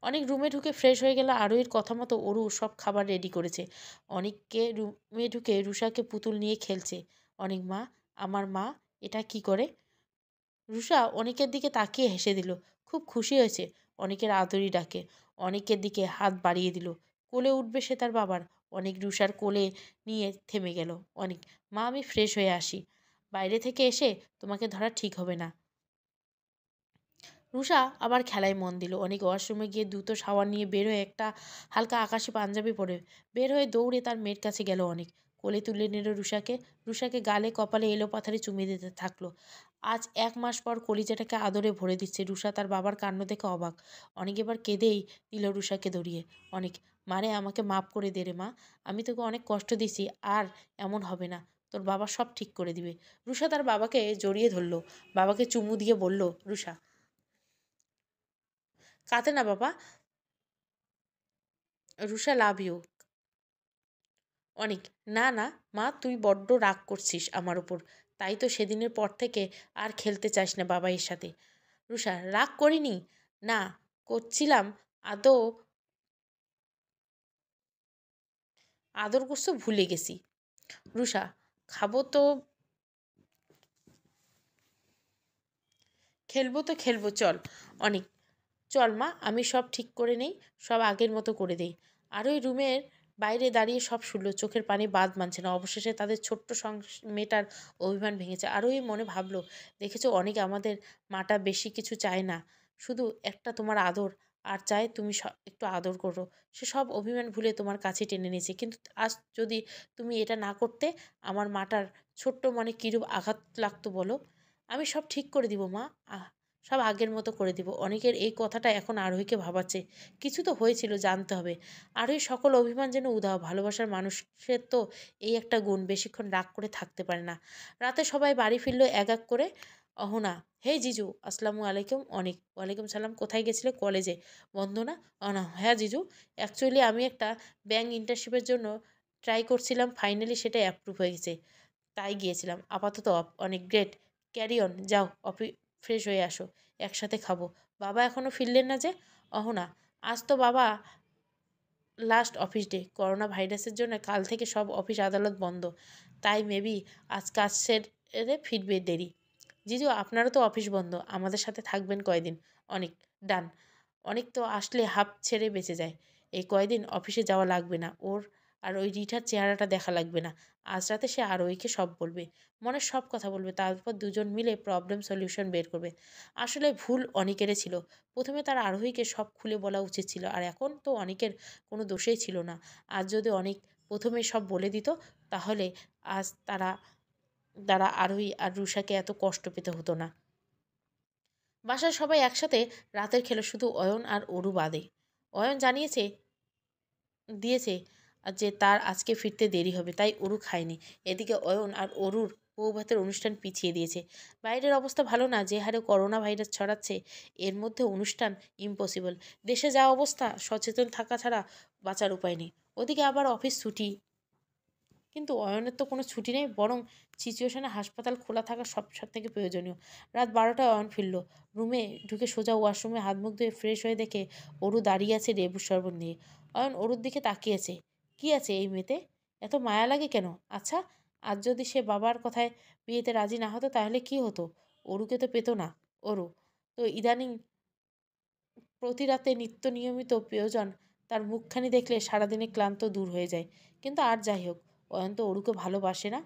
অনেক রুমে ঢুকে ফ্রেশ হয়ে গেল। আরোহীর কথা মতো অরু সব খাবার রেডি করেছে। অনেককে রুমে ঢুকে রুষাকে পুতুল নিয়ে খেলছে। অনেক মা, আমার মা এটা কি করে? রুষা অনেকের দিকে তাকিয়ে হেসে দিল। খুব খুশি হয়েছে। অনেকের আদরই ডাকে। অনেকের দিকে হাত বাড়িয়ে দিল। কোলে উঠবে সে তার বাবার। অনেক রুষার কোলে নিয়ে থেমে গেল। অনেক, মা আমি ফ্রেশ হয়ে আসি। বাইরে থেকে এসে তোমাকে ধরা ঠিক হবে না। রুষা আবার খেলায় মন দিল। অনেক ওয়াশরুমে গিয়ে দ্রুত শাওয়ার নিয়ে বের হয়ে একটা হালকা আকাশি পাঞ্জাবি পরে বের হয়ে দৌড়ে তার মেয়ের কাছে গেল। অনেক কোলে তুলে নিল রুষাকে। রুষাকে গালে কপালে এলো পাথারে চুমে দিতে থাকলো। আজ 1 মাস পর কলিজাটাকে আদরে ভরে দিচ্ছে। রুষা তার বাবার কাণ্ড দেখে অবাক। অনেক এবার কেঁদেই দিল রুষাকে ধরিয়ে। অনেক, মারে আমাকে মাফ করে দে রে মা, আমি তোকে অনেক কষ্ট দিছি, আর এমন হবে না, তোর বাবা সব ঠিক করে দিবে। রুষা তার বাবাকে জড়িয়ে ধরলো। বাবাকে চুমু দিয়ে বলল, রুষা কাঁদে না বাবা, রুষা লাভ ইউ। অনেক, না না মা, তুই বড্ড রাগ করছিস আমার ওপর, তাই তো সেদিনের পর থেকে আর খেলতে চাস না বাবাইয়ের সাথে। রুষা, রাগ করিনি, না করছিলাম, আদৌ আদর করছো ভুলে গেছি। রুষা, খাবো তো খেলবো তো খেলবো, চল। অনেক, চল মা, আমি সব ঠিক করে নেই, সব আগের মতো করে দেই। আর ওই রুমের বাইরে দাঁড়িয়ে সব শুনল। চোখের পানি বাদ মানছে না। অবশেষে তাদের ছোট্ট মেয়েটার অভিমান ভেঙেছে। আর ওই মনে ভাবলো, দেখেছো অনেক, আমাদের মাটা বেশি কিছু চায় না, শুধু একটা তোমার আদর, আর চায় তুমি একটু আদর করো। সে সব অভিমান ভুলে তোমার কাছে টেনে নিয়েছে। কিন্তু আজ যদি তুমি এটা না করতে, আমার মাটার ছোট্ট মনে কিরূপ আঘাত লাগতো বলো। আমি সব ঠিক করে দিব মা, সব আগের মতো করে দিব। অনেকের এই কথাটা এখন আরোহীকে ভাবাচ্ছে। কিছু তো হয়েছিল, জানতে হবে। আরোহী সকল অভিমান যেন উধাও। ভালোবাসার মানুষের তো এই একটা গুণ, বেশিক্ষণ রাগ করে থাকতে পারে না। রাতে সবাই বাড়ি ফিরল এক এক করে। অহনা, হে জিজু, আসসালামু আলাইকুম। অনেক, ওয়ালাইকুম সালাম। কোথায় গেছিলে? কলেজে। বন্ধ না? অহনা, হ্যাঁ জিজু, অ্যাকচুয়ালি আমি একটা ব্যাংক ইন্টার্নশিপের জন্য ট্রাই করছিলাম, ফাইনালি সেটা অ্যাপ্রুভ হয়ে গেছে, তাই গিয়েছিলাম। আপাতত অফ। অনেক গ্রেট, ক্যারি অন, যাও ফ্রেশ হয়ে আসো, একসাথে খাবো। বাবা এখনও ফিরলেন না যে? অহনা, আজ তো বাবা লাস্ট অফিস ডে, করোনা ভাইরাসের জন্য কাল থেকে সব অফিস আদালত বন্ধ, তাই মেবি আজ কাজ সেরে ফিরবে দেরি। জিজু আপনারও তো অফিস বন্ধ, আমাদের সাথে থাকবেন কয়দিন? অনেক, ডান। অনেক তো আসলে হাঁপ ছেড়ে বেঁচে যায়। এই কয়দিন অফিসে যাওয়া লাগবে না ওর, আর ওই রিঠার চেহারাটা দেখা লাগবে না। আজ রাতে সে আরোহীকে সব বলবে, মনের সব কথা বলবে, তারপর দুজন মিলে প্রবলেম সলিউশন বের করবে। আসলে ভুল অনেকেরই ছিল। প্রথমে তার আরোহীকে সব খুলে বলা উচিত ছিল, আর এখন তো অনেকের কোনো দোষেই ছিল না। আজ যদি অনেক প্রথমে সব বলে দিত, তাহলে আজ দ্বারা আরোহী আর রুষাকে এত কষ্ট পেতে হতো না। বাসার সবাই একসাথে রাতের খেলো, শুধু অয়ন আর অরু বাদে। অয়ন জানিয়েছে দিয়েছে যে তার আজকে ফিরতে দেরি হবে, তাই অরু খায়নি। এদিকে অয়ন আর অরুর বৌভাতের অনুষ্ঠান পিছিয়ে দিয়েছে। বাইরের অবস্থা ভালো না, যে হারে করোনা ভাইরাস ছড়াচ্ছে, এর মধ্যে অনুষ্ঠান ইম্পসিবল। দেশে যা অবস্থা, সচেতন থাকা ছাড়া বাঁচার উপায় নেই। ওদিকে আবার অফিস ছুটি, কিন্তু অয়নের তো কোনো ছুটি নেই, বরং সিচুয়েশনে হাসপাতাল খোলা থাকা সব থেকে প্রয়োজনীয়। রাত 12টায় অয়ন ফিরল। রুমে ঢুকে সোজা ওয়াশরুমে হাত মুখ ধুয়ে ফ্রেশ হয়ে দেখে অরু দাঁড়িয়ে আছে লেবুর শরবত নিয়ে। অয়ন অরুর দিকে তাকিয়েছে। কি আছে এই মেয়েতে, এত মায়া লাগে কেন? আচ্ছা, আজ যদি সে বাবার কথায় বিয়েতে রাজি না হতো, তাহলে কি হতো? অরুকে তো পেতো না। অরু তো ইদানিং প্রতি রাতে নিত্য নিয়মিত প্রয়োজন, তার মুখখানি দেখলে সারাদিনে ক্লান্ত দূর হয়ে যায়। কিন্তু আর যাই হোক, অয়ন তো অরুকে ভালোবাসে না।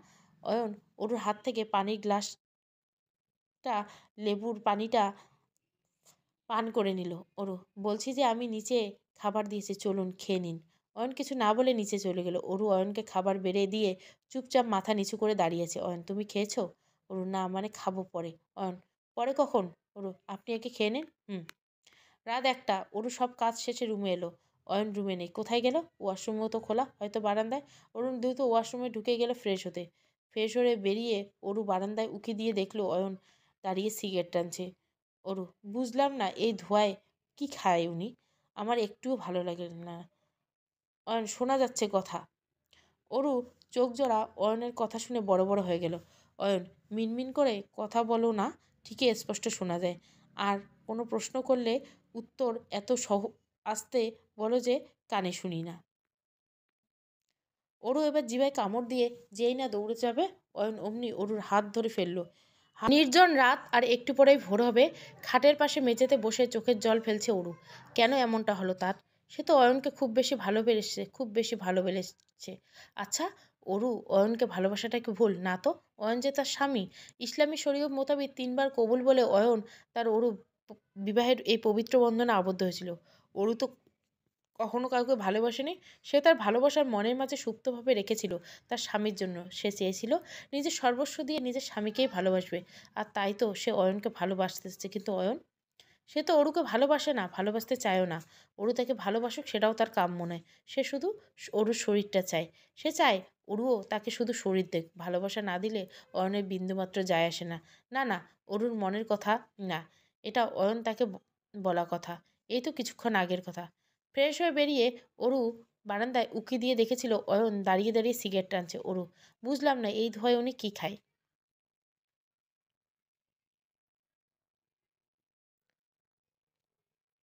অয়ন অরুর হাত থেকে পানির গ্লাসটা, লেবুর পানিটা পান করে নিল। অরু, বলছি যে আমি নিচে খাবার দিয়েছি, চলুন খেয়ে নিন। অয়ন কিছু না বলে নিচে চলে গেল। অরু অয়নকে খাবার বেড়ে দিয়ে চুপচাপ মাথা নিচু করে দাঁড়িয়েছে। অয়ন, তুমি খেয়েছো? অরু, না মানে খাবো পরে। অয়ন, পরে কখন? অরু, আপনি একে খেয়ে নিন। হুম। রাত 1টা। অরু সব কাজ শেষে রুমে এলো। অয়ন রুমে নেই। কোথায় গেল? ওয়াশরুমও তো খোলা, হয়তো বারান্দায়। অরুণ দ্রুত ওয়াশরুমে ঢুকে গেল ফ্রেশ হতে। ফ্রেশ হয়ে বেরিয়ে অরু বারান্দায় উঁকি দিয়ে দেখলো অয়ন দাঁড়িয়ে সিগারেট টানছে। অরু, বুঝলাম না এই ধোঁয়ায় কি খায় উনি, আমার একটুও ভালো লাগে না। অয়ন, শোনা যাচ্ছে কথা। অরু চোখ জোড়া অয়নের কথা শুনে বড় বড় হয়ে গেল। অয়ন, মিনমিন করে কথা বলো না, ঠিকই স্পষ্ট শোনা যায়। আর কোনো প্রশ্ন করলে উত্তর এত আস্তে বলো যে কানে শুনি না। অরু এবার জিভায় কামড় দিয়ে যেই না দৌড়ে যাবে, অয়ন অমনি অরুর হাত ধরে ফেললো। নির্জন রাত, আর একটু পরেই ভোর হবে। খাটের পাশে মেঝেতে বসে চোখের জল ফেলছে অরু। কেন এমনটা হলো তার? সে তো অয়নকে খুব বেশি ভালোবেসেছে, খুব বেশি ভালোবেসেছে। আচ্ছা, অরু অয়নকে ভালোবাসাটা কি ভুল? না তো। অয়ন যে তার স্বামী। ইসলামী শরীয়ত মোতাবেক 3বার কবুল বলে অয়ন তার অরু বিবাহের এই পবিত্র বন্ধনে আবদ্ধ হয়েছিল। অরু তো কখনো কাউকে ভালোবাসেনি। সে তার ভালোবাসার মনের মাঝে সুপ্তভাবে রেখেছিল তার স্বামীর জন্য। সে চেয়েছিল নিজের সর্বস্ব দিয়ে নিজের স্বামীকেই ভালোবাসবে। আর তাই তো সে অয়নকে ভালোবাসতেছে। কিন্তু অয়ন, সে তো অরুকে ভালোবাসে না, ভালোবাসতে চায়ও না। অরু তাকে ভালোবাসুক সেটাও তার কাম্য নয়। সে শুধু অরুর শরীরটা চায়। সে চায় অরুও তাকে শুধু শরীর দেখ, ভালোবাসা না দিলে অয়নের বিন্দুমাত্র যায় আসে না। না না, অরুর মনের কথা না, এটা অয়ন তাকে বলা কথা। এই তো কিছুক্ষণ আগের কথা। ফ্রেশ হয়ে বেরিয়ে অরু বারান্দায় উঁকি দিয়ে দেখেছিল অয়ন দাঁড়িয়ে দাঁড়িয়ে সিগারেট টানছে। অরু, বুঝলাম না এই ধোঁয়ায় উনি কী খায়।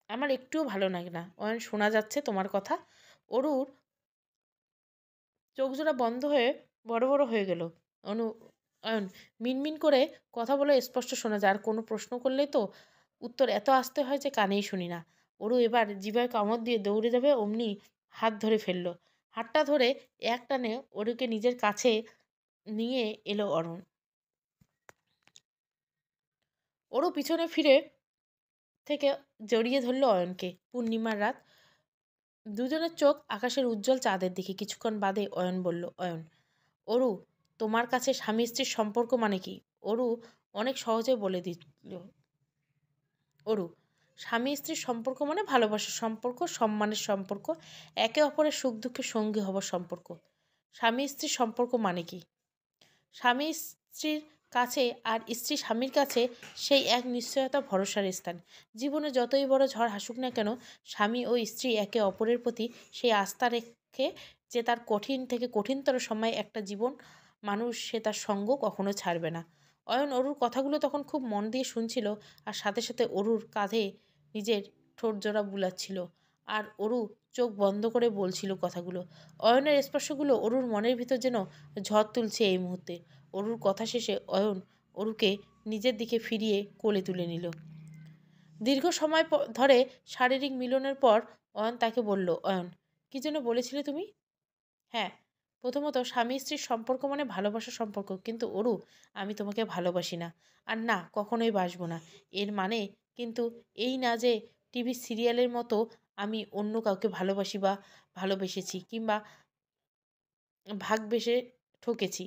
আমার একটুও ভালো লাগে না। অয়ন, শোনা যাচ্ছে তোমার কথা। অরুর চোখজোড়া বন্ধ হয়ে বড় বড় হয়ে গেল। অয়ন, মিনমিন করে কথা বলে স্পষ্ট শোনা যায়। আর কোনো প্রশ্ন করলেই তো উত্তর এত আস্তে হয় যে কানেই শুনি না। অরু এবার জিভায় কামড় দিয়ে দৌড়ে যাবে, অমনি হাত ধরে ফেললো। হাতটা ধরে এক টানে অরুকে নিজের কাছে নিয়ে এলো অরুণ। অরু পিছনে ফিরে থেকে জড়িয়ে ধরল অয়নকে। পূর্ণিমার রাত, দুজনের চোখ আকাশের উজ্জ্বল চাঁদের দিকে। কিছুক্ষণ বাদে অয়ন বলল, অয়ন, অরু, তোমার কাছে স্বামী স্ত্রীর সম্পর্ক মানে কি? অরু অনেক সহজে বলে দিল। অরু, স্বামী স্ত্রীর সম্পর্ক মানে ভালোবাসার সম্পর্ক, সম্মানের সম্পর্ক, একে অপরের সুখ দুঃখে সঙ্গী হবার সম্পর্ক। স্বামী স্ত্রীর সম্পর্ক মানে কি? স্বামী স্ত্রীর কাছে আর স্ত্রী স্বামীর কাছে সেই এক নিশ্চয়তা, ভরসার স্থান। জীবনে যতই বড় ঝড় হাসুক না কেন, স্বামী ও স্ত্রী একে অপরের প্রতি সেই আস্থা রেখে যে তার কঠিন থেকে কঠিনতর সময় একটা জীবন মানুষ, সে তার সঙ্গ কখনো ছাড়বে না। অয়ন অরুর কথাগুলো তখন খুব মন দিয়ে শুনছিল, আর সাথে সাথে অরুর কাঁধে নিজের ঠোঁট জোড়া বুলাচ্ছিল। আর অরু চোখ বন্ধ করে বলছিল কথাগুলো। অয়নের স্পর্শগুলো অরুর মনের ভিতর যেন ঝড় তুলছে এই মুহূর্তে। অরুর কথা শেষে অয়ন অরুকে নিজের দিকে ফিরিয়ে কোলে তুলে নিল। দীর্ঘ সময় ধরে শারীরিক মিলনের পর অয়ন তাকে বলল, অয়ন, কি যেন বলেছিলে তুমি? হ্যাঁ, প্রথমত স্বামী স্ত্রীর সম্পর্ক মানে ভালোবাসার সম্পর্ক। কিন্তু অরু, আমি তোমাকে ভালোবাসি না, আর না কখনোই বাসবো না। এর মানে কিন্তু এই না যে টিভি সিরিয়ালের মতো আমি অন্য কাউকে ভালোবাসি বা ভালোবেসেছি, কিংবা ভাগবেসে ঠকেছি,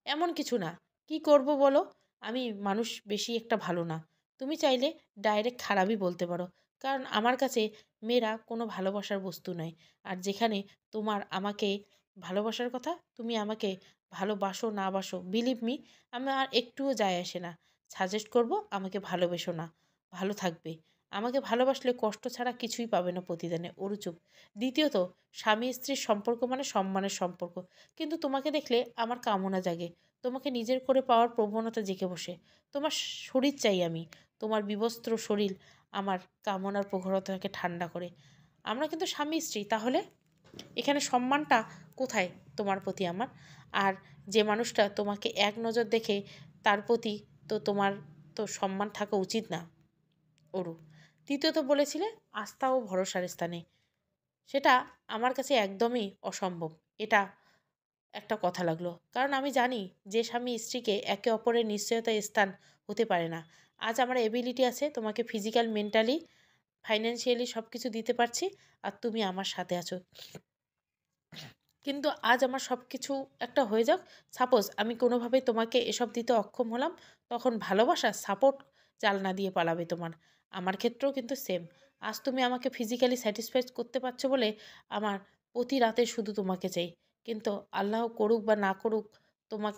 এমন কিছু না। কি করব বলো? আমি মানুষ বেশি একটা ভালো না। তুমি চাইলে ডাইরেক্ট খারাপই বলতে পারো। কারণ আমার কাছে মেয়েরা কোনো ভালোবাসার বস্তু নয়। আর যেখানে তোমার আমাকে ভালোবাসার কথা, তুমি আমাকে ভালোবাসো না বাসো, বিলিভ মি, আমার একটুও যায় আসে না। সাজেস্ট করব, আমাকে ভালোবেসো না, ভালো থাকবে। আমাকে ভালোবাসলে কষ্ট ছাড়া কিছুই পাবে না প্রতিদানে। অরুচুপ। দ্বিতীয়ত, স্বামী স্ত্রীর সম্পর্ক মানে সম্মানের সম্পর্ক। কিন্তু তোমাকে দেখলে আমার কামনা জাগে, তোমাকে নিজের করে পাওয়ার প্রবণতা জেগে বসে। তোমার শরীর চাই আমি, তোমার বিবস্ত্র শরীর আমার কামনার প্রখরতাকে ঠান্ডা করে। আমরা কিন্তু স্বামী স্ত্রী, তাহলে এখানে সম্মানটা কোথায় তোমার প্রতি আমার? আর যে মানুষটা তোমাকে এক নজর দেখে, তার প্রতি তো তোমার তো সম্মান থাকা উচিত না? অরু। তৃতীয়ত বলেছিলে আস্থা ও ভরসার স্থানে। সেটা আমার কাছে একদমই অসম্ভব। এটা একটা কথা লাগলো, কারণ আমি জানি যে স্বামী স্ত্রীকে একে অপরের নিশ্চয়তার স্থান হতে পারে না। আজ আমার এবিলিটি আছে, তোমাকে ফিজিক্যাল, মেন্টালি, ফাইন্যান্সিয়ালি সব কিছু দিতে পারছি, আর তুমি আমার সাথে আছো। কিন্তু আজ আমার সব কিছু একটা হয়ে যাক, সাপোজ আমি কোনোভাবেই তোমাকে এসব দিতে অক্ষম হলাম, তখন ভালোবাসা সাপোর্ট চালনা দিয়ে পালাবে তোমার। আমার ক্ষেত্রেও কিন্তু সেম। আজ তুমি আমাকে ফিজিক্যালি স্যাটিসফাইড করতে পারছো বলে আমার প্রতি রাতে শুধু তোমাকে চাই। কিন্তু আল্লাহ করুক বা না করুক তোমার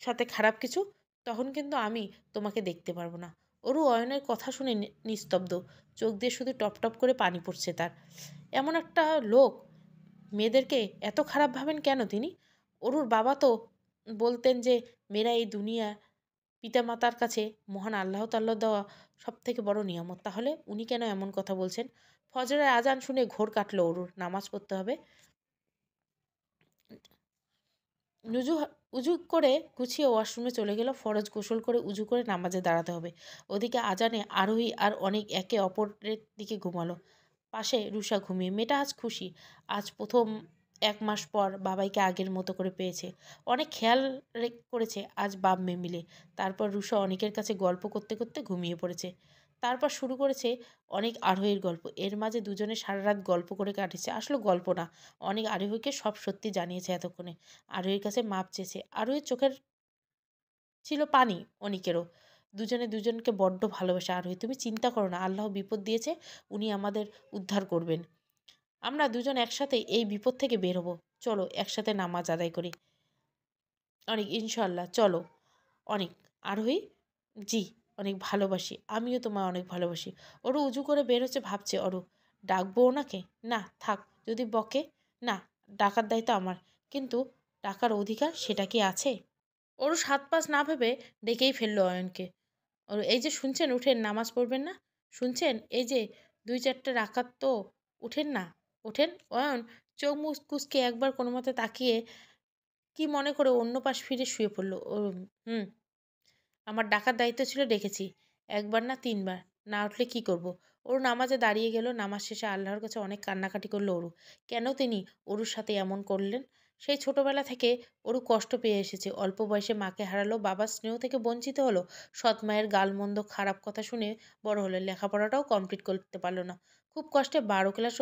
সাথে খারাপ কিছু, তখন কিন্তু আমি তোমাকে দেখতে পারবো না। অরু অয়নের কথা শুনে নিস্তব্ধ, চোখ দিয়ে শুধু টপ টপ করে পানি পড়ছে তার। এমন একটা লোক মেয়েদেরকে এত খারাপ ভাবেন কেন তিনি? অরুর বাবা তো বলতেন যে মেয়েরা এই দুনিয়া পিতামাতার কাছে মহান আল্লাহ তাআলার দেওয়া সবথেকে বড় নিয়ামত। তাহলে উনি কেন এমন কথা বলছেন? ফজরের আজান শুনে ঘোর কাটল অরুর। নামাজ পড়তে হবে। নুজু উজু করে গুছিয়ে ওয়াশরুমে চলে গেল। ফরজ গোসল করে উজু করে নামাজে দাঁড়াতে হবে। ওদিকে আজানে আরোহী আর অনেক একে অপরের দিকে ঘুমালো। পাশে রুষা ঘুমিয়ে। মেয়েটা আজ খুশি। আজ প্রথম 1 মাস পর বাবাইকে আগের মতো করে পেয়েছে। অনেক খেয়াল করেছে আজ বাপ মেয়ে মিলে। তারপর রুষা অনেকের কাছে গল্প করতে করতে ঘুমিয়ে পড়েছে। তারপর শুরু করেছে অনেক আরোহীর গল্প। এর মাঝে দুজনে সারা রাত গল্প করে কাটিয়েছে। আসলে গল্প না, অনেক আরোহীকে সব সত্যি জানিয়েছে এতক্ষণে। আরোহীর কাছে মাপ চেয়েছে। আরোহীর চোখের ছিল পানি অনিকেরও। দুজনে দুজনকে বড্ড ভালোবাসে আরোহী। তুমি চিন্তা করো না, আল্লাহ বিপদ দিয়েছে, উনি আমাদের উদ্ধার করবেন। আমরা দুজন একসাথে এই বিপদ থেকে বের হব। চলো একসাথে নামাজ আদায় করি। অনেক ইনশাল্লাহ চলো। অনেক আরোহী জি অনেক ভালোবাসি। আমিও তোমায় অনেক ভালোবাসি। ওরও উজু করে বের হচ্ছে। ভাবছে ওরও ডাকবো ওনাকে? না থাক, যদি বকে। না, ডাকার দায়িত্ব আমার। কিন্তু ডাকার অধিকার সেটা কি আছে? ওরও ৭-৫ না ভেবে ডেকেই ফেললো অয়নকে। ওর এই যে শুনছেন, উঠেন, নামাজ পড়বেন না? শুনছেন, এই যে ২-৪টা রাকাত তো, উঠেন না, ওঠেন। অয়ন চোখ মুখ কুঁচকে একবার কোনো মতে তাকিয়ে কি মনে করে অন্য পাশ ফিরে শুয়ে পড়ল। ও হুম, আমার ডাকার দায়িত্ব ছিল, ডেকেছি। একবার না ৩ বার। না উঠলে কি করব? ওরু নামাজে দাঁড়িয়ে গেল। নামাজ শেষে আল্লাহর কাছে অনেক কান্নাকাটি করল অরু। কেন তিনি অরুর সাথে এমন করলেন? সেই ছোটবেলা থেকে অরু কষ্ট পেয়ে এসেছে। অল্প বয়সে মাকে হারালো, বাবার স্নেহ থেকে বঞ্চিত হলো, সৎ মায়ের গালমন্দ খারাপ কথা শুনে বড় হলো, লেখাপড়াটাও কমপ্লিট করতে পারল না। খুব কষ্টে ১২ ক্লাস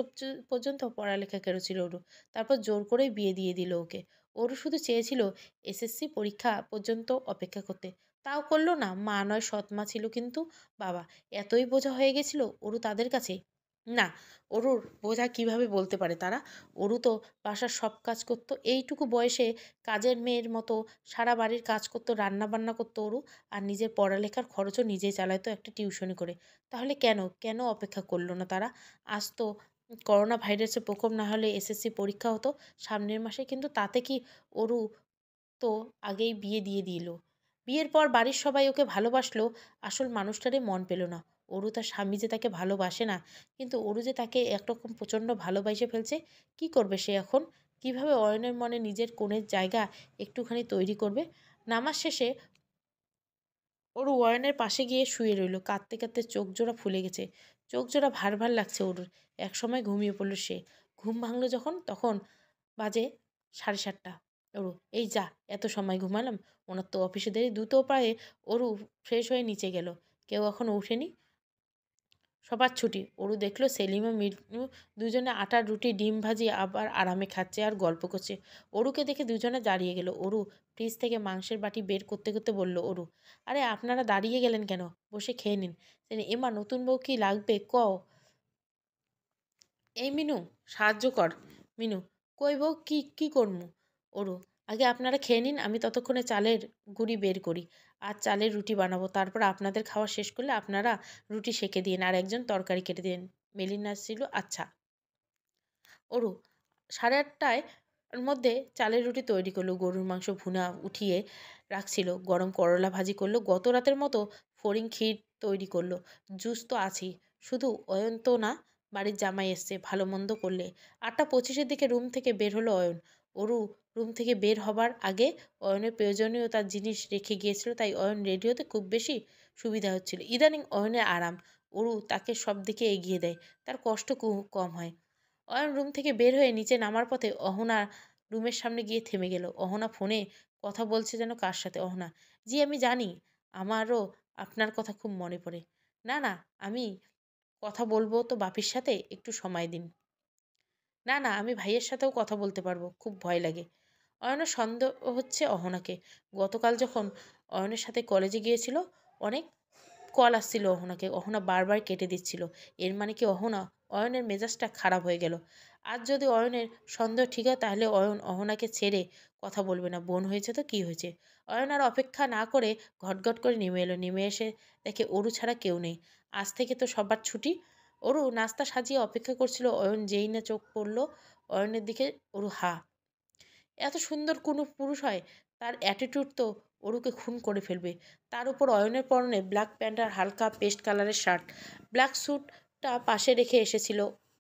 পর্যন্ত পড়ালেখা করেছিল অরু। তারপর জোর করেই বিয়ে দিয়ে দিল ওকে। অরু শুধু চেয়েছিল এসএসসি পরীক্ষা পর্যন্ত অপেক্ষা করতে। তাও করল না। মা নয়, সৎ মা ছিল, কিন্তু বাবা এতই বোঝা হয়ে গেছিল অরু তাদের কাছে। না, অরুর বোঝা কিভাবে বলতে পারে তারা? অরু তো বাসার সব কাজ করত। এইটুকু বয়সে কাজের মেয়ের মতো সারা বাড়ির কাজ করত, রান্না বান্না করত অরু। আর নিজের পড়ালেখার খরচও নিজেই চালাতো একটা টিউশনি করে। তাহলে কেন, কেন অপেক্ষা করলো না তারা? আজ তো করোনা ভাইরাসের প্রকোপ না হলে এসএসসি পরীক্ষা হতো সামনের মাসে, কিন্তু তাতে কি অরু তো আগেই বিয়ে দিয়ে দিল। বিয়ের পর বাড়ির সবাই ওকে ভালোবাসলেও আসল মানুষটারে মন পেল না। অরু তার স্বামী যে তাকে ভালোবাসে না, কিন্তু অরু যে তাকে একরকম প্রচণ্ড ভালোবাসে ফেলছে। কি করবে সে এখন? কিভাবে অয়নের মনে নিজের কোণের জায়গা একটুখানি তৈরি করবে? নামাজ শেষে অরু অয়নের পাশে গিয়ে শুয়ে রইল। কাঁদতে কাঁদতে চোখ জোড়া ফুলে গেছে। চোখ জোড়া ভার ভার লাগছে অরুর। একসময় ঘুমিয়ে পড়ল সে। ঘুম ভাঙল যখন, তখন বাজে 7:30। অরু এই যা, এত সময় ঘুমালাম। ওনার তো অফিসে দেরি। দ্রুত পায়ে অরু ফ্রেশ হয়ে নিচে গেল। কেউ এখনো ওঠেনি। সবার ছুটি। অরু দেখল সেলিম ও মিনু দুজনে আটার রুটি ডিম ভাজি আবার আরামে খাচ্ছে আর গল্প করছে। অরুকে দেখে দুজনে দাঁড়িয়ে গেল। অরু ফ্রিজ থেকে মাংসের বাটি বের করতে করতে বলল অরু, আরে আপনারা দাঁড়িয়ে গেলেন কেন? বসে খেয়ে নিন। এমা নতুন বউ কি লাগবে কও? এই মিনু, সাহায্য কর। মিনু, কই বউ, কি কি করমু? অরু, আগে আপনারা খেয়ে নিন, আমি ততক্ষণে চালের গুঁড়ি বের করি। আর চালের রুটি বানাবো। তারপর আপনাদের খাওয়া শেষ করলে আপনারা রুটি সেঁকে দিন আর একজন তরকারি কেটে দিন। মেলিনা ছিল আচ্ছা। অরু 8:30টায় মধ্যে চালের রুটি তৈরি করলো। গরুর মাংস ভুনা উঠিয়ে রাখছিল। গরম করলা ভাজি করলো। গত রাতের মতো ফড়িং ক্ষীর তৈরি করলো। জুস তো আছেই। শুধু অয়ন তো না, বাড়ির জামাই এসছে ভালো মন্দ করলে। 8:25-এর দিকে রুম থেকে বের হলো অয়ন। অরু রুম থেকে বের হবার আগে অয়নের প্রয়োজনীয় তার জিনিস রেখে গিয়েছিল, তাই অয়ন রেডি হতে খুব বেশি সুবিধা হচ্ছিল। ইদানিং অয়নের আরাম। অরু তাকে সব দিকে এগিয়ে দেয়। তার কষ্ট কম হয়। অয়ন রুম থেকে বের হয়ে নিচে নামার পথে অহনা রুমের সামনে গিয়ে থেমে গেল। অহনা ফোনে কথা বলছে যেন কার সাথে। অহনা, জি আমি জানি, আমারও আপনার কথা খুব মনে পড়ে। না না, আমি কথা বলবো তো বাপির সাথে, একটু সময় দিন। না না, আমি ভাইয়ের সাথেও কথা বলতে পারবো, খুব ভয় লাগে। অয়নের সন্দেহ হচ্ছে অহনাকে। গতকাল যখন অয়নের সাথে কলেজে গিয়েছিল, অনেক কল আসছিল অহনাকে। অহনা বারবার কেটে দিচ্ছিল। এর মানে কি অয়নের মেজাজটা খারাপ হয়ে গেল? আজ যদি অয়নের সন্দেহ ঠিক হয়, তাহলে অয়ন অহনাকে ছেড়ে কথা বলবে না। বোন হয়েছে তো কি হয়েছে? অয়ন আর অপেক্ষা না করে ঘটঘট করে নেমে এলো। নেমে এসে দেখে অরু ছাড়া কেউ নেই। আজ থেকে তো সবার ছুটি। অরু নাস্তা সাজিয়ে অপেক্ষা করছিল। অয়ন যেই না চোখ পড়ল অয়নের দিকে অরু হা। এত সুন্দর কোনো পুরুষ হয়? তার অ্যাটিটিউড তো অরুকে খুন করে ফেলবে। তার উপর অয়নের পরনে ব্ল্যাক প্যান্ট আর হালকা পেস্ট কালারের শার্ট। ব্ল্যাক স্যুটটা পাশে রেখে এসেছিল,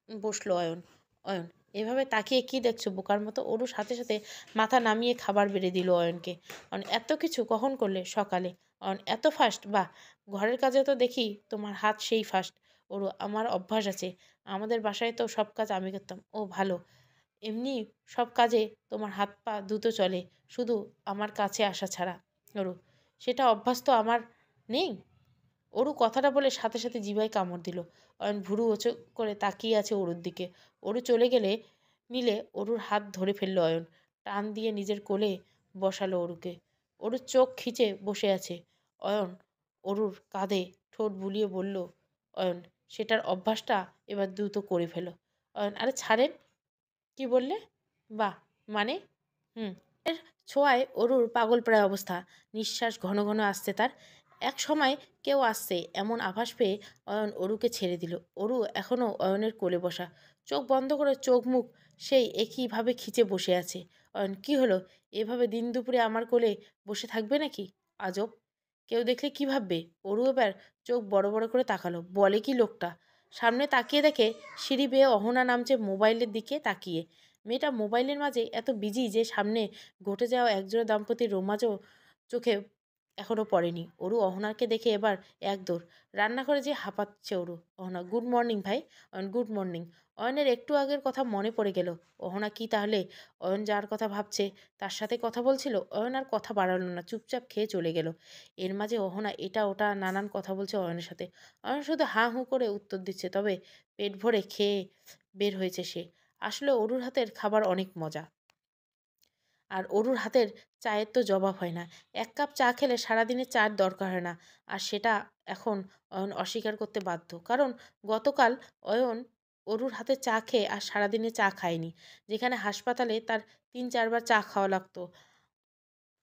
বসলো অয়ন। অয়ন, এভাবে তাকিয়ে কি দেখছো বোকার মতো? অরু সাথে সাথে মাথা নামিয়ে খাবার বেড়ে দিল অয়নকে। অয়ন, এত কিছু কখন করলে? সকালে। অয়ন, এত ফাস্ট? বাহ, ঘরের কাজে তো দেখি তোমার হাত সেই ফাস্ট। অরু, আমার অভ্যাস আছে, আমাদের বাসায় তো সব কাজ আমি করতাম। ও ভালো, এমনি সব কাজে তোমার হাত পা দ্রুত চলে, শুধু আমার কাছে আসা ছাড়া। অরু, সেটা অভ্যাস তো আমার নেই। অরু কথাটা বলে সাথে সাথে জিভায় কামড় দিল। অয়ন ভুরু উঁচু করে তাকিয়ে আছে অরুর দিকে। অরু চলে গেলে নিলে অরুর হাত ধরে ফেলল অয়ন, টান দিয়ে নিজের কোলে বসালো অরুকে। অরুর চোখ খিচে বসে আছে। অয়ন অরুর কাঁধে ঠোঁট বুলিয়ে বলল, অয়ন, সেটার অভ্যাসটা এবার দ্রুত করে ফেলো। অয়ন, আরে ছাড়েন। কি বললে? বাহ, মানে? হুম। এর ছোঁয়ায় অরুর পাগলপ্রায় অবস্থা। নিঃশ্বাস ঘন ঘন আসছে তার। এক সময় কেউ আসছে এমন আভাস পেয়ে অয়ন অরুকে ছেড়ে দিল। অরু এখনও অয়নের কোলে বসা, চোখ বন্ধ করে চোখ মুখ সেই একইভাবে খিচে বসে আছে। অয়ন, কি হলো? এভাবে দিন দুপুরে আমার কোলে বসে থাকবে নাকি? আজব, কেউ দেখলে কি ভাববে? অরু এবার চোখ বড় বড় করে তাকালো। বলে কি লোকটা? সামনে তাকিয়ে দেখে সিঁড়ি বেয়ে অহনা নামছে মোবাইলের দিকে তাকিয়ে। মেয়েটা মোবাইলের মাঝে এত বিজি যে সামনে ঘটে যাওয়া একজোড়া দাম্পতির রোমাঞ্চও চোখে এখনো পড়েনি। অরু অহনাকে দেখে এবার এক দৌড় রান্নাঘরে যে হাঁপাচ্ছে অরু। অহনা, গুড মর্নিং ভাই। Ayan, good morning. অয়নের একটু আগের কথা মনে পড়ে গেল। অহনা কি তাহলে অয়ন যার কথা ভাবছে তার সাথে কথা বলছিল? অয়ন আর কথা বাড়ালো না, চুপচাপ খেয়ে চলে গেল। এর মাঝে অহনা এটা ওটা নানান কথা বলছে অয়নের সাথে। অয়ন শুধু হাঁ হুঁ করে উত্তর দিচ্ছে, তবে পেট ভরে খেয়ে বের হয়েছে সে। আসলে অরুর হাতের খাবার অনেক মজা। আর অরুর হাতের চায়ের তো জবাব হয় না। এক কাপ চা খেলে সারাদিনে চার দরকার হয় না। আর সেটা এখন অয়ন অস্বীকার করতে বাধ্য। কারণ গতকাল অয়ন অরুর হাতে চা খেয়ে আর সারাদিনে চা খায়নি। যেখানে হাসপাতালে তার ৩-৪ বার চা খাওয়া লাগতো।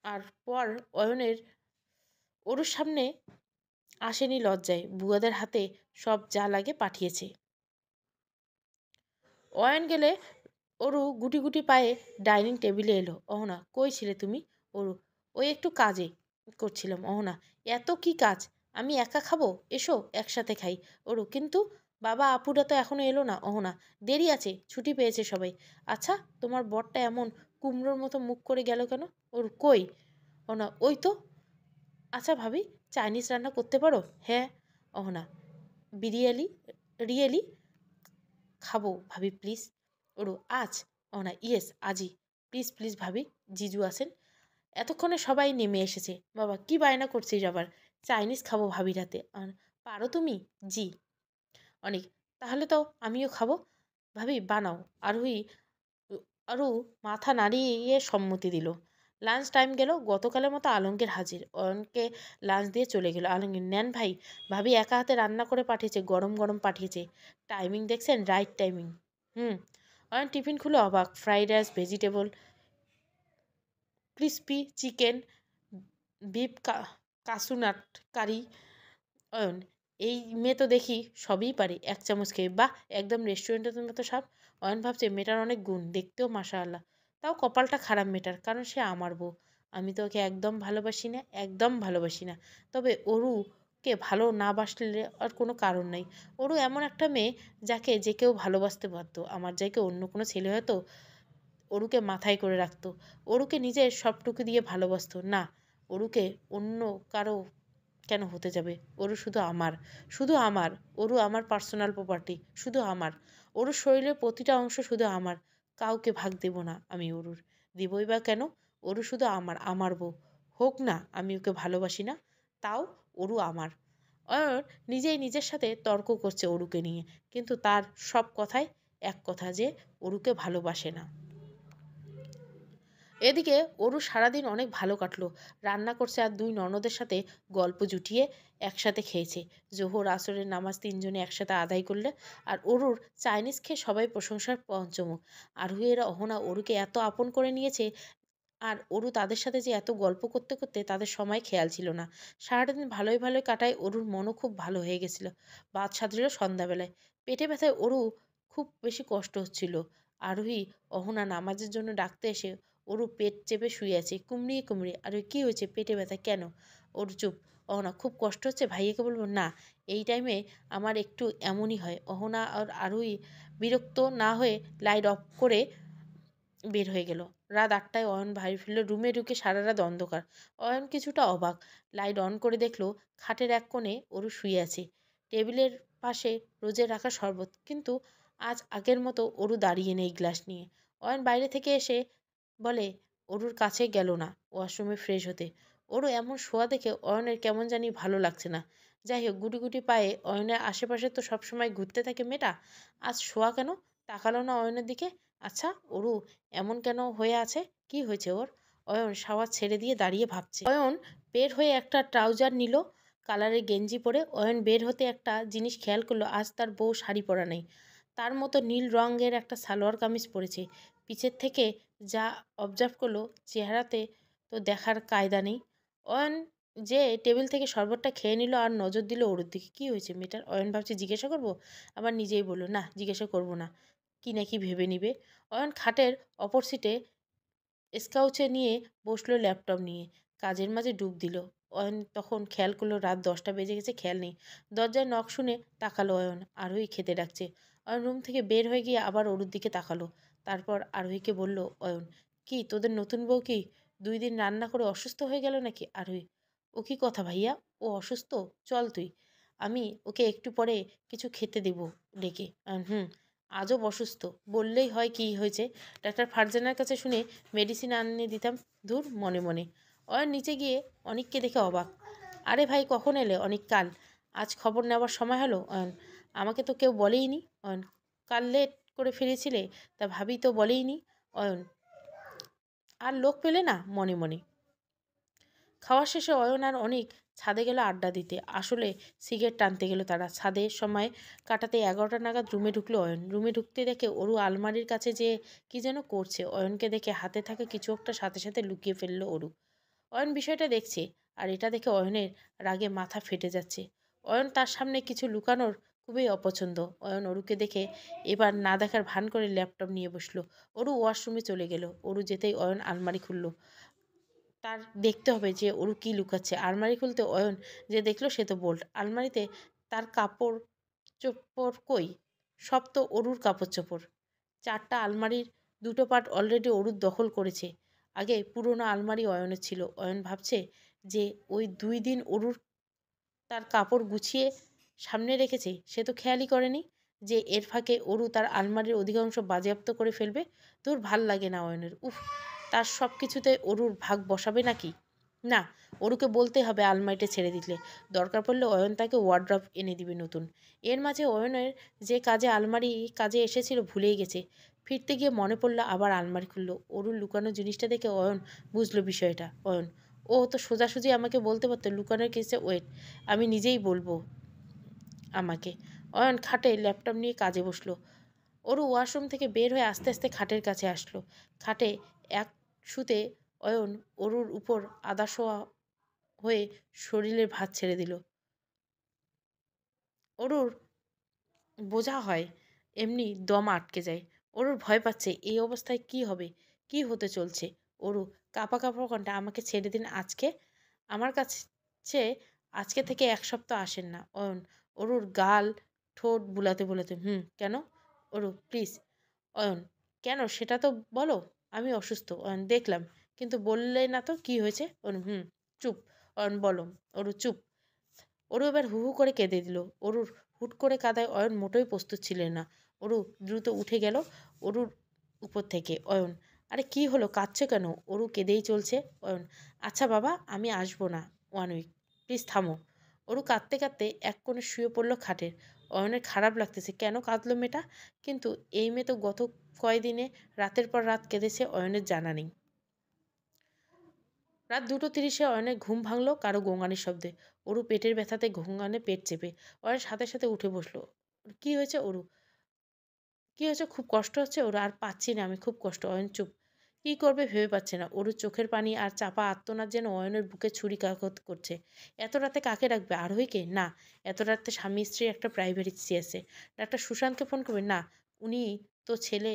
আর পর অয়নের অরুর সামনে আসেনি লজ্জায়, বুয়াদের হাতে সব যা লাগে পাঠিয়েছে। অয়ন গেলে অরু গুটি গুটি পায়ে ডাইনিং টেবিলে এলো। অহনা, কই ছিলে তুমি? অরু, ওই একটু কাজে করছিলাম। অহনা, এত কি কাজ? আমি একা খাবো, এসো একসাথে খাই। অরু, কিন্তু বাবা আপুরা তো এখনো এলো না। অহনা, দেরি আছে, ছুটি পেয়েছে সবাই। আচ্ছা, তোমার বরটা এমন কুমড়োর মতো মুখ করে গেল কেন? অরু, কই? অহনা, ওই তো। আচ্ছা ভাবি, চাইনিজ রান্না করতে পারো? হ্যাঁ। অহনা, বিরিয়ালি, রিয়েলি? খাবো ভাবি প্লিজ। ওরু, আজ? অহনা, ইয়েস আজই। প্লিজ প্লিজ ভাবি, জিজু আছেন। এতক্ষণে সবাই নেমে এসেছে। বাবা, কি বায়না করছিস আবার? চাইনিজ খাবো ভাবির হাতে। পারো তুমি? জি। অনেক, তাহলে তো আমিও খাবো। ভাবি বানাও। আরোহী আরও মাথা নাড়িয়ে সম্মতি দিল। লাঞ্চ টাইম গেল। গতকালের মতো আলমগীর হাজির। অয়নকে লাঞ্চ দিয়ে চলে গেল। আলমগীর, নেন ভাই, ভাবি একা হাতে রান্না করে পাঠিয়েছে, গরম গরম পাঠিয়েছে। টাইমিং দেখছেন? Right timing. হুম। অয়ন টিফিন খুলে অবাক। Fried rice, vegetable, crispy chicken, beef cashew nut curry. Ayan, এই মেয়ে তো দেখি সবই পারে এক চামচ খেয়ে। বাহ, একদম রেস্টুরেন্টের মতো সব। অয়ন ভাবছে মেয়েটার অনেক গুণ, দেখতেও মাশাআল্লাহ। তাও কপালটা খারাপ মেয়েটার, কারণ সে আমার বউ। আমি তো ওকে একদম ভালোবাসি না, একদম ভালোবাসি না। তবে অরুকে ভালো না বাসলে আর কোনো কারণ নাই। অরু এমন একটা মেয়ে যাকে যে কেউ ভালোবাসতে বাধ্য। আমার জায়গায় অন্য কোনো ছেলে হয়তো অরুকে মাথায় করে রাখতো, অরুকে নিজের সবটুকু দিয়ে ভালোবাসতো না। অরুকে অন্য কারো কেন হতে যাবে? অরু শুধু আমার, শুধু আমার। অরু আমার পার্সোনাল প্রপার্টি, শুধু আমার। অরুর শরীরের প্রতিটা অংশ শুধু আমার। কাউকে ভাগ দেব না আমি অরুর। দেবই বা কেন? অরু শুধু আমার, আমার বউ। হোক না আমি ওকে ভালোবাসি না, তাও অরু আমার। অয়ন নিজেই নিজের সাথে তর্ক করছে অরুকে নিয়ে, কিন্তু তার সব কথাই এক কথা, যে অরুকে ভালোবাসে না। এদিকে অরু সারাদিন অনেক ভালো কাটলো। রান্না করছে আর দুই ননদের সাথে গল্প জুটিয়ে একসাথে খেয়েছে। জোহর আসরের নামাজ তিনজনে একসাথে আদায় করলে। আর অরুর চাইনিজ খেয়ে সবাই প্রশংসার পঞ্চমুখ। আরোহীরা অহনা অরুকে এত আপন করে নিয়েছে। আর অরু তাদের সাথে যে এত গল্প করতে করতে তাদের সময় খেয়াল ছিল না। সারাটা দিন ভালোই ভালোই কাটায়। অরুর মনও খুব ভালো হয়ে গেছিল। বাদ সাধছিল সন্ধ্যাবেলায়। পেটে ব্যথায় অরু খুব বেশি কষ্ট হচ্ছিল। আরোহী অহনা নামাজের জন্য ডাকতে এসে অরু পেট চেপে শুয়ে আছে কুমড়িয়ে কুমড়িয়ে। আরোহী কী হয়েছে, পেটে ব্যথা কেন? অরু চুপ। অহনা খুব কষ্ট হচ্ছে, ভাইয়াকে বলবো? না, এই টাইমে আমার একটু এমনই হয়। অহনা আর আরোহী বিরক্ত না হয়ে লাইট অফ করে বের হয়ে গেল। রাত 8টায় অয়ন বাড়ি ফিরল। রুমে ঢুকে সারা রাত অন্ধকার। অয়ন কিছুটা অবাক। লাইট অন করে দেখলো খাটের এক কোণে অরু শুয়ে আছে, টেবিলের পাশে রোজের রাখা শরবত, কিন্তু আজ আগের মতো অরু দাঁড়িয়ে নেই গ্লাস নিয়ে। অয়ন বাইরে থেকে এসে বলে অরুর কাছে গেল না ওয়াশরুমে ফ্রেশ হতে। অরু এমন শোয়া দেখে অয়নের কেমন জানি ভালো লাগছে না। যাই হোক, গুটি গুটি পায়ে অয়নের আশেপাশে তো সবসময় ঘুরতে থাকে মেয়েটা, আজ শোয়া কেন? তাকালো না অয়নের দিকে। আচ্ছা, অরু এমন কেন হয়ে আছে? কি হয়েছে ওর? অয়ন শাওয়ার ছেড়ে দিয়ে দাঁড়িয়ে ভাবছে। অয়ন বের হয়ে একটা ট্রাউজার নিল, কালারের গেঞ্জি পরে। অয়ন বের হতে একটা জিনিস খেয়াল করলো, আজ তার বউ শাড়ি পরা নেই। তার মতো নীল রঙের একটা সালোয়ার কামিজ পরেছে। পিছের থেকে যা অবজার্ভ করলো, চেহারাতে তো দেখার কায়দা নেই। অয়ন যে টেবিল থেকে শরবতটা খেয়ে নিল আর নজর দিল ওর দিকে। কী হয়েছে মেয়েটার? অয়ন ভাবছে জিজ্ঞাসা করবো, আবার নিজেই বলল না, জিজ্ঞাসা করবো না, কি নাকি ভেবে নিবে। অয়ন খাটের অপর সিটে স্কাউচে নিয়ে বসলো, ল্যাপটপ নিয়ে কাজের মাঝে ডুব দিল। অয়ন তখন খেয়াল করলো রাত 10টা বেজে গেছে, খেয়াল নেই। দরজায় নখ শুনে তাকালো অয়ন, আরোহী খেতে ডাকছে। অয়ন রুম থেকে বের হয়ে গিয়ে আবার ওরুর দিকে তাকালো। তারপর আরোহীকে বলল অয়ন, কি তোদের নতুন বউ কি 2 দিন রান্না করে অসুস্থ হয়ে গেল নাকি? আরোহী, ও কি কথা ভাইয়া, ও অসুস্থ? চল তুই, আমি ওকে একটু পরে কিছু খেতে দেবো ডেকে। হুম, আজব অসুস্থ, বললেই হয় কি হয়েছে। ডাক্তার ফারজানার কাছে শুনে মেডিসিন আনিয়ে দিতাম। ধুর, মনে মনে। অয়ন নিচে গিয়ে অনিককে দেখে অবাক। আরে ভাই, কখন এলে? অনিক, কাল। আজ খবর নেওয়ার সময় হলো? অয়ন, আমাকে তো কেউ বলেইনি। অয়ন, কাল লেট করে ফিরেছিলে, তা ভাবি তো বলেইনি। অয়ন, আর লোক পেলে না? মনে মনে। খাওয়া শেষে অয়ন আর অনিক ছাদে গেল আড্ডা দিতে। আসলে সিগারেট টানতে গেল তারা। ছাদে সময় কাটাতে 11টা নাগাদ রুমে ঢুকলো অয়ন। রুমে ঢুকতে দেখে অরু আলমারির কাছে যে কি যেন করছে। অয়নকে দেখে হাতে থাকা কিছু একটা সাথে সাথে লুকিয়ে ফেললো অরু। অয়ন বিষয়টা দেখছে, আর এটা দেখে অয়নের রাগে মাথা ফেটে যাচ্ছে। অয়ন তার সামনে কিছু লুকানোর খুবই অপছন্দ। অয়ন অরুকে দেখে এবার না দেখার ভান করে ল্যাপটপ নিয়ে বসলো। অরু ওয়াশরুমে চলে গেল। অরু যেতেই অয়ন আলমারি খুললো। তার দেখতে হবে যে ওর কি লুকাচ্ছে। আলমারি খুলতে অয়ন যে দেখলো সে তো বোল্ট। আলমারিতে তার কাপড় চোপড় কই? সব তো অরুর কাপড় চোপড়। 4টা আলমারির 2টো পার্ট অলরেডি অরুর দখল করেছে। আগে পুরনো আলমারি অয়নের ছিল। অয়ন ভাবছে যে ওই 2 দিন অরুর তার কাপড় গুছিয়ে সামনে রেখেছে, সে তো খেয়ালই করেনি যে এর ফাঁকে অরু তার আলমারির অধিকাংশ বাজেয়াপ্ত করে ফেলবে। তোর ভাল লাগে না অয়নের। উফ, তার সব কিছুতে অরুর ভাগ বসাবে নাকি? না, অরুকে বলতে হবে আলমারিটা ছেড়ে দিলে। দরকার পড়লে অয়ন তাকে ওয়ার্ড্রপ এনে দিবে নতুন। এর মাঝে অয়নের যে কাজে আলমারি কাজে এসেছিল ভুলেই গেছে। ফিরতে গিয়ে মনে পড়লো, আবার আলমারি খুললো। অরুর লুকানো জিনিসটা দেখে অয়ন বুঝলো বিষয়টা। অয়ন, ও তো সোজাসুজি আমাকে বলতে পারতো লুকানোর কেসে ওয়েট, আমি নিজেই বলবো আমাকে। অয়ন খাটে ল্যাপটপ নিয়ে কাজে বসলো। অরু ওয়াশরুম থেকে বের হয়ে আস্তে আস্তে খাটের কাছে আসলো। খাটে এক শুতে অয়ন অরুর উপর আদাশোয়া হয়ে শরীরের ভাত ছেড়ে দিল। অরুর বোঝা হয়, এমনি দম আটকে যায়। অরুর ভয় পাচ্ছে এই অবস্থায় কি হবে, কি হতে চলছে। অরু কাঁপা কাঁপা কণ্ঠে, আমাকে ছেড়ে দিন আজকে। আমার কাছে আজকে থেকে 1 সপ্তাহ আসেন না। অয়ন অরুর গাল ঠোঁট বুলাতে বুলাতে, কেন? অরু, প্লিজ। অয়ন, কেন সেটা তো বলো। আমি অসুস্থ। অয়ন, দেখলাম, কিন্তু বললে না তো কি হয়েছে। অয়ন, চুপ। অয়ন, বলো। অরু, চুপ। অরু এবার হু হু করে কেঁদে দিল। অরুর হুট করে কাঁদায় অয়ন মোটেই প্রস্তুত ছিলেন না। অরু দ্রুত উঠে গেল অরুর উপর থেকে। অয়ন, আরে কি হলো, কাঁদছো কেন? অরু কেঁদেই চলছে। অয়ন, আচ্ছা বাবা, আমি আসবো না 1 উইক, প্লিজ থামো। অরু কাঁদতে কাঁদতে এক কোণে শুয়ে পড়লো খাটের। অয়নের খারাপ লাগতেছে, কেন কাঁদলো মেয়েটা? কিন্তু এই মেয়ে তো গত কয়দিনে রাতের পর রাত কেঁদেছে, অয়নের জানা নেই। রাত 2:30-এ অয়নের ঘুম ভাঙলো কারো গোঙানির শব্দে। অরু পেটের ব্যথাতে ঘুঙানে পেট চেপে। অয়ন সাথে সাথে উঠে বসলো। কি হয়েছে অরু? কি হয়েছে? খুব কষ্ট হচ্ছে? ওর আর পাচ্ছি না আমি, খুব কষ্ট। অয়ন চুপ। কি করবে ভেবে পাচ্ছে না। ওর চোখের পানি আর চাপা আর্তনাদ যেন অয়নের বুকে ছুরিকাঘাত করছে। এত রাতে কাকে ডাকবে? আরোহীকে? না। এত রাতে স্বামী স্ত্রীর একটা প্রাইভেসি আছে। ডাক্তার সুশান্তকে ফোন করবে? না, উনি তো ছেলে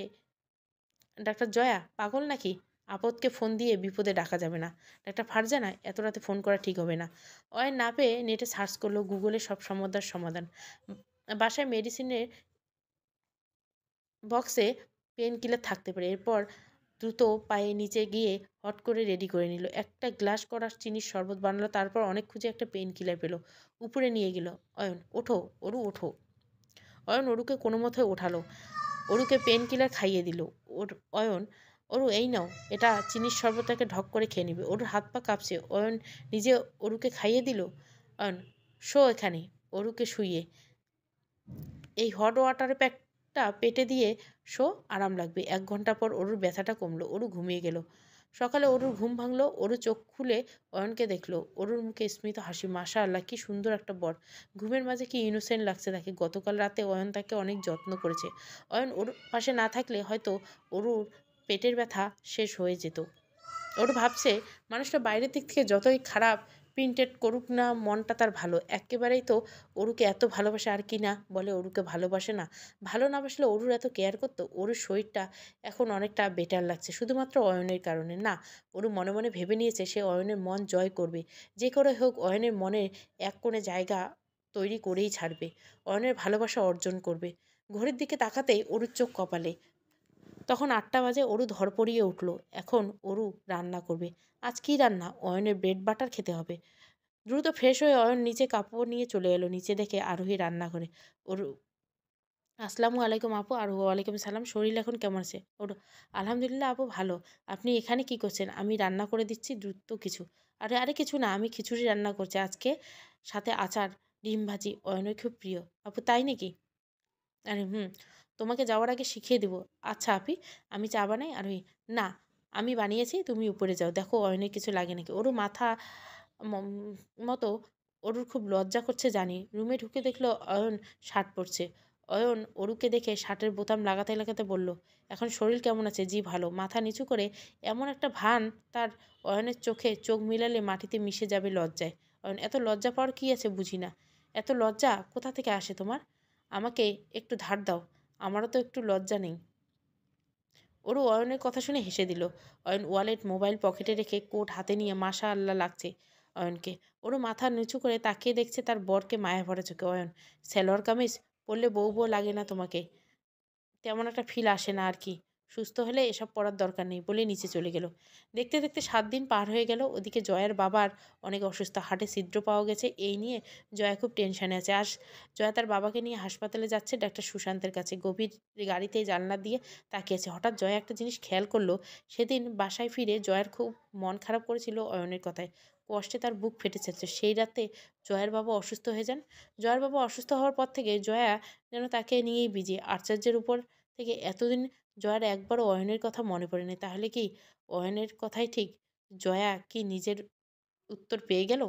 ডাক্তার জয়া পাগল নাকি? আপদকে ফোন দিয়ে বিপদে ডাকা যাবে না। ডাক্তার ফারজানা এত রাতে ফোন করা ঠিক হবে না। অয়ন না পেয়ে নেটে সার্চ করলো, গুগলে সব সমস্যার সমাধান। বাসায় মেডিসিনের বক্সে পেন কিলার থাকতে পারে। এরপর দ্রুত পায়ে নিচে গিয়ে হট করে রেডি করে নিল। একটা গ্লাস করা চিনির শরবত বানালো, তারপর অনেক খুঁজে একটা পেন কিলার পেল। উপরে নিয়ে গেল। অয়ন ওঠো, অরু ওঠো। অয়ন অরুকে কোনো মতে ওঠালো, অরুকে পেন কিলার খাইয়ে দিল। ওর অয়ন অরু এই নাও, এটা চিনির শরবতটাকে ঢক করে খেয়ে নিবে। অরুর হাত পা কাঁপছে। অয়ন নিজে অরুকে খাইয়ে দিল। অয়ন শো এখানে। অরুকে শুইয়ে এই হট ওয়াটারের প্যাকটা পেটে দিয়ে শো, আরাম লাগবে। 1 ঘন্টা পর অরুর ব্যথাটা কমলো, অরু ঘুমিয়ে গেল। সকালে অরুর ঘুম ভাঙলো, অরু চোখ খুলে অয়নকে দেখলো। অরুর মুখে স্মিত হাসি। মাশা আল্লাহ, কি সুন্দর একটা বর। ঘুমের মাঝে কি ইনোসেন্ট লাগছে তাকে। গতকাল রাতে অয়ন তাকে অনেক যত্ন করেছে। অয়ন অরুর পাশে না থাকলে হয়তো অরুর পেটের ব্যথা শেষ হয়ে যেত। ওর ভাবছে মানুষটা বাইরের দিক থেকে যতই খারাপ প্রিন্টেড করুক না, মনটা তার ভালো। একেবারেই তো অরুকে এত ভালোবাসে, আর কি না বলে অরুকে ভালোবাসে না? ভালো না বাসলে অরুর এত কেয়ার করতো? অরুর শরীরটা এখন অনেকটা বেটার লাগছে, শুধুমাত্র অয়নের কারণে না। অরু মনে মনে ভেবে নিয়েছে সে অয়নের মন জয় করবে। যে করে হোক অয়নের মনে এক কোণে জায়গা তৈরি করেই ছাড়বে। অয়নের ভালোবাসা অর্জন করবে। ঘড়ির দিকে তাকাতেই অরুর চোখ কপালে। তখন 8টা বাজে। অরু ধড়পড়িয়ে উঠল। এখন অরু রান্না করবে। আজ কী রান্না? অয়নের ব্রেড বাটার খেতে হবে। দ্রুত ফ্রেশ হয়ে অয়ন নিচে কাপড় নিয়ে চলে এলো। নিচে দেখে আরোহী রান্না করে। অরু আসসালামু আলাইকুম আপু। আর ওয়ালাইকুম সালাম। শরীর এখন কেমন আছে? ওরু আলহামদুলিল্লাহ আপু ভালো। আপনি এখানে কি করছেন? আমি রান্না করে দিচ্ছি দ্রুত কিছু। আরে আরে কিছু না, আমি খিচুড়ি রান্না করছি আজকে, সাথে আচার, ডিম ভাজি। অয়নের খুব প্রিয়। আপু তাই নাকি? আরে হুম, তোমাকে যাওয়ার আগে শিখিয়ে দিব। আচ্ছা আপি, আমি চা বানাই? আর ওই না, আমি বানিয়েছি, তুমি উপরে যাও, দেখো অয়নের কিছু লাগে নাকি। ওরও মাথা মতো। অরুর খুব লজ্জা করছে জানি। রুমে ঢুকে দেখলো অয়ন শার্ট পরছে। অয়ন অরুকে দেখে শার্টের বোতাম লাগাতে লাগাতে বলল, এখন শরীর কেমন আছে? জি ভালো। মাথা নিচু করে এমন একটা ভান তার, অয়নের চোখে চোখ মিলালে মাটিতে মিশে যাবে লজ্জায়। অয়ন এত লজ্জা পাওয়ার কী আছে বুঝি না। এত লজ্জা কোথা থেকে আসে তোমার? আমাকে একটু ধার দাও, আমারও তো একটু লজ্জা নেই। ওরও অয়নের কথা শুনে হেসে দিল। অয়ন ওয়ালেট মোবাইল পকেটে রেখে কোট হাতে নিয়ে মাশা আল্লাহ লাগছে অয়নকে। ওরও মাথা নিচু করে তাকিয়ে দেখছে তার বরকে মায়া ভরা চোখে। অয়ন সালোয়ার কামিজ পরলে বউ বউ লাগে না তোমাকে? তেমন একটা ফিল আসে না আর কি। সুস্থ হলে এসব পড়ার দরকার নেই বলে নিচে চলে গেল। দেখতে দেখতে 7 দিন পার হয়ে গেল। ওদিকে জয়ার বাবার অনেক অসুস্থ, হার্টে ছিদ্র পাওয়া গেছে। এই নিয়ে জয়া খুব টেনশনে আছে। আর জয়া তার বাবাকে নিয়ে হাসপাতালে যাচ্ছে ডাক্তার সুশান্তের কাছে। গভীর গাড়িতে জানলা দিয়ে তাকিয়েছে। হঠাৎ জয়া একটা জিনিস খেয়াল করলো। সেদিন বাসায় ফিরে জয়ার খুব মন খারাপ করেছিল অয়নের কথায়। কষ্টে তার বুক ফেটেছে। সেই রাতে জয়ার বাবা অসুস্থ হয়ে যান। জয়ার বাবা অসুস্থ হওয়ার পর থেকে জয়া যেন তাকে নিয়েই বিজি। আশ্চর্যের উপর থেকে এতদিন জয়ার একবারও অয়নের কথা মনে পড়েনি। তাহলে কি অয়নের কথাই ঠিক? জয়া কি নিজের উত্তর পেয়ে গেল?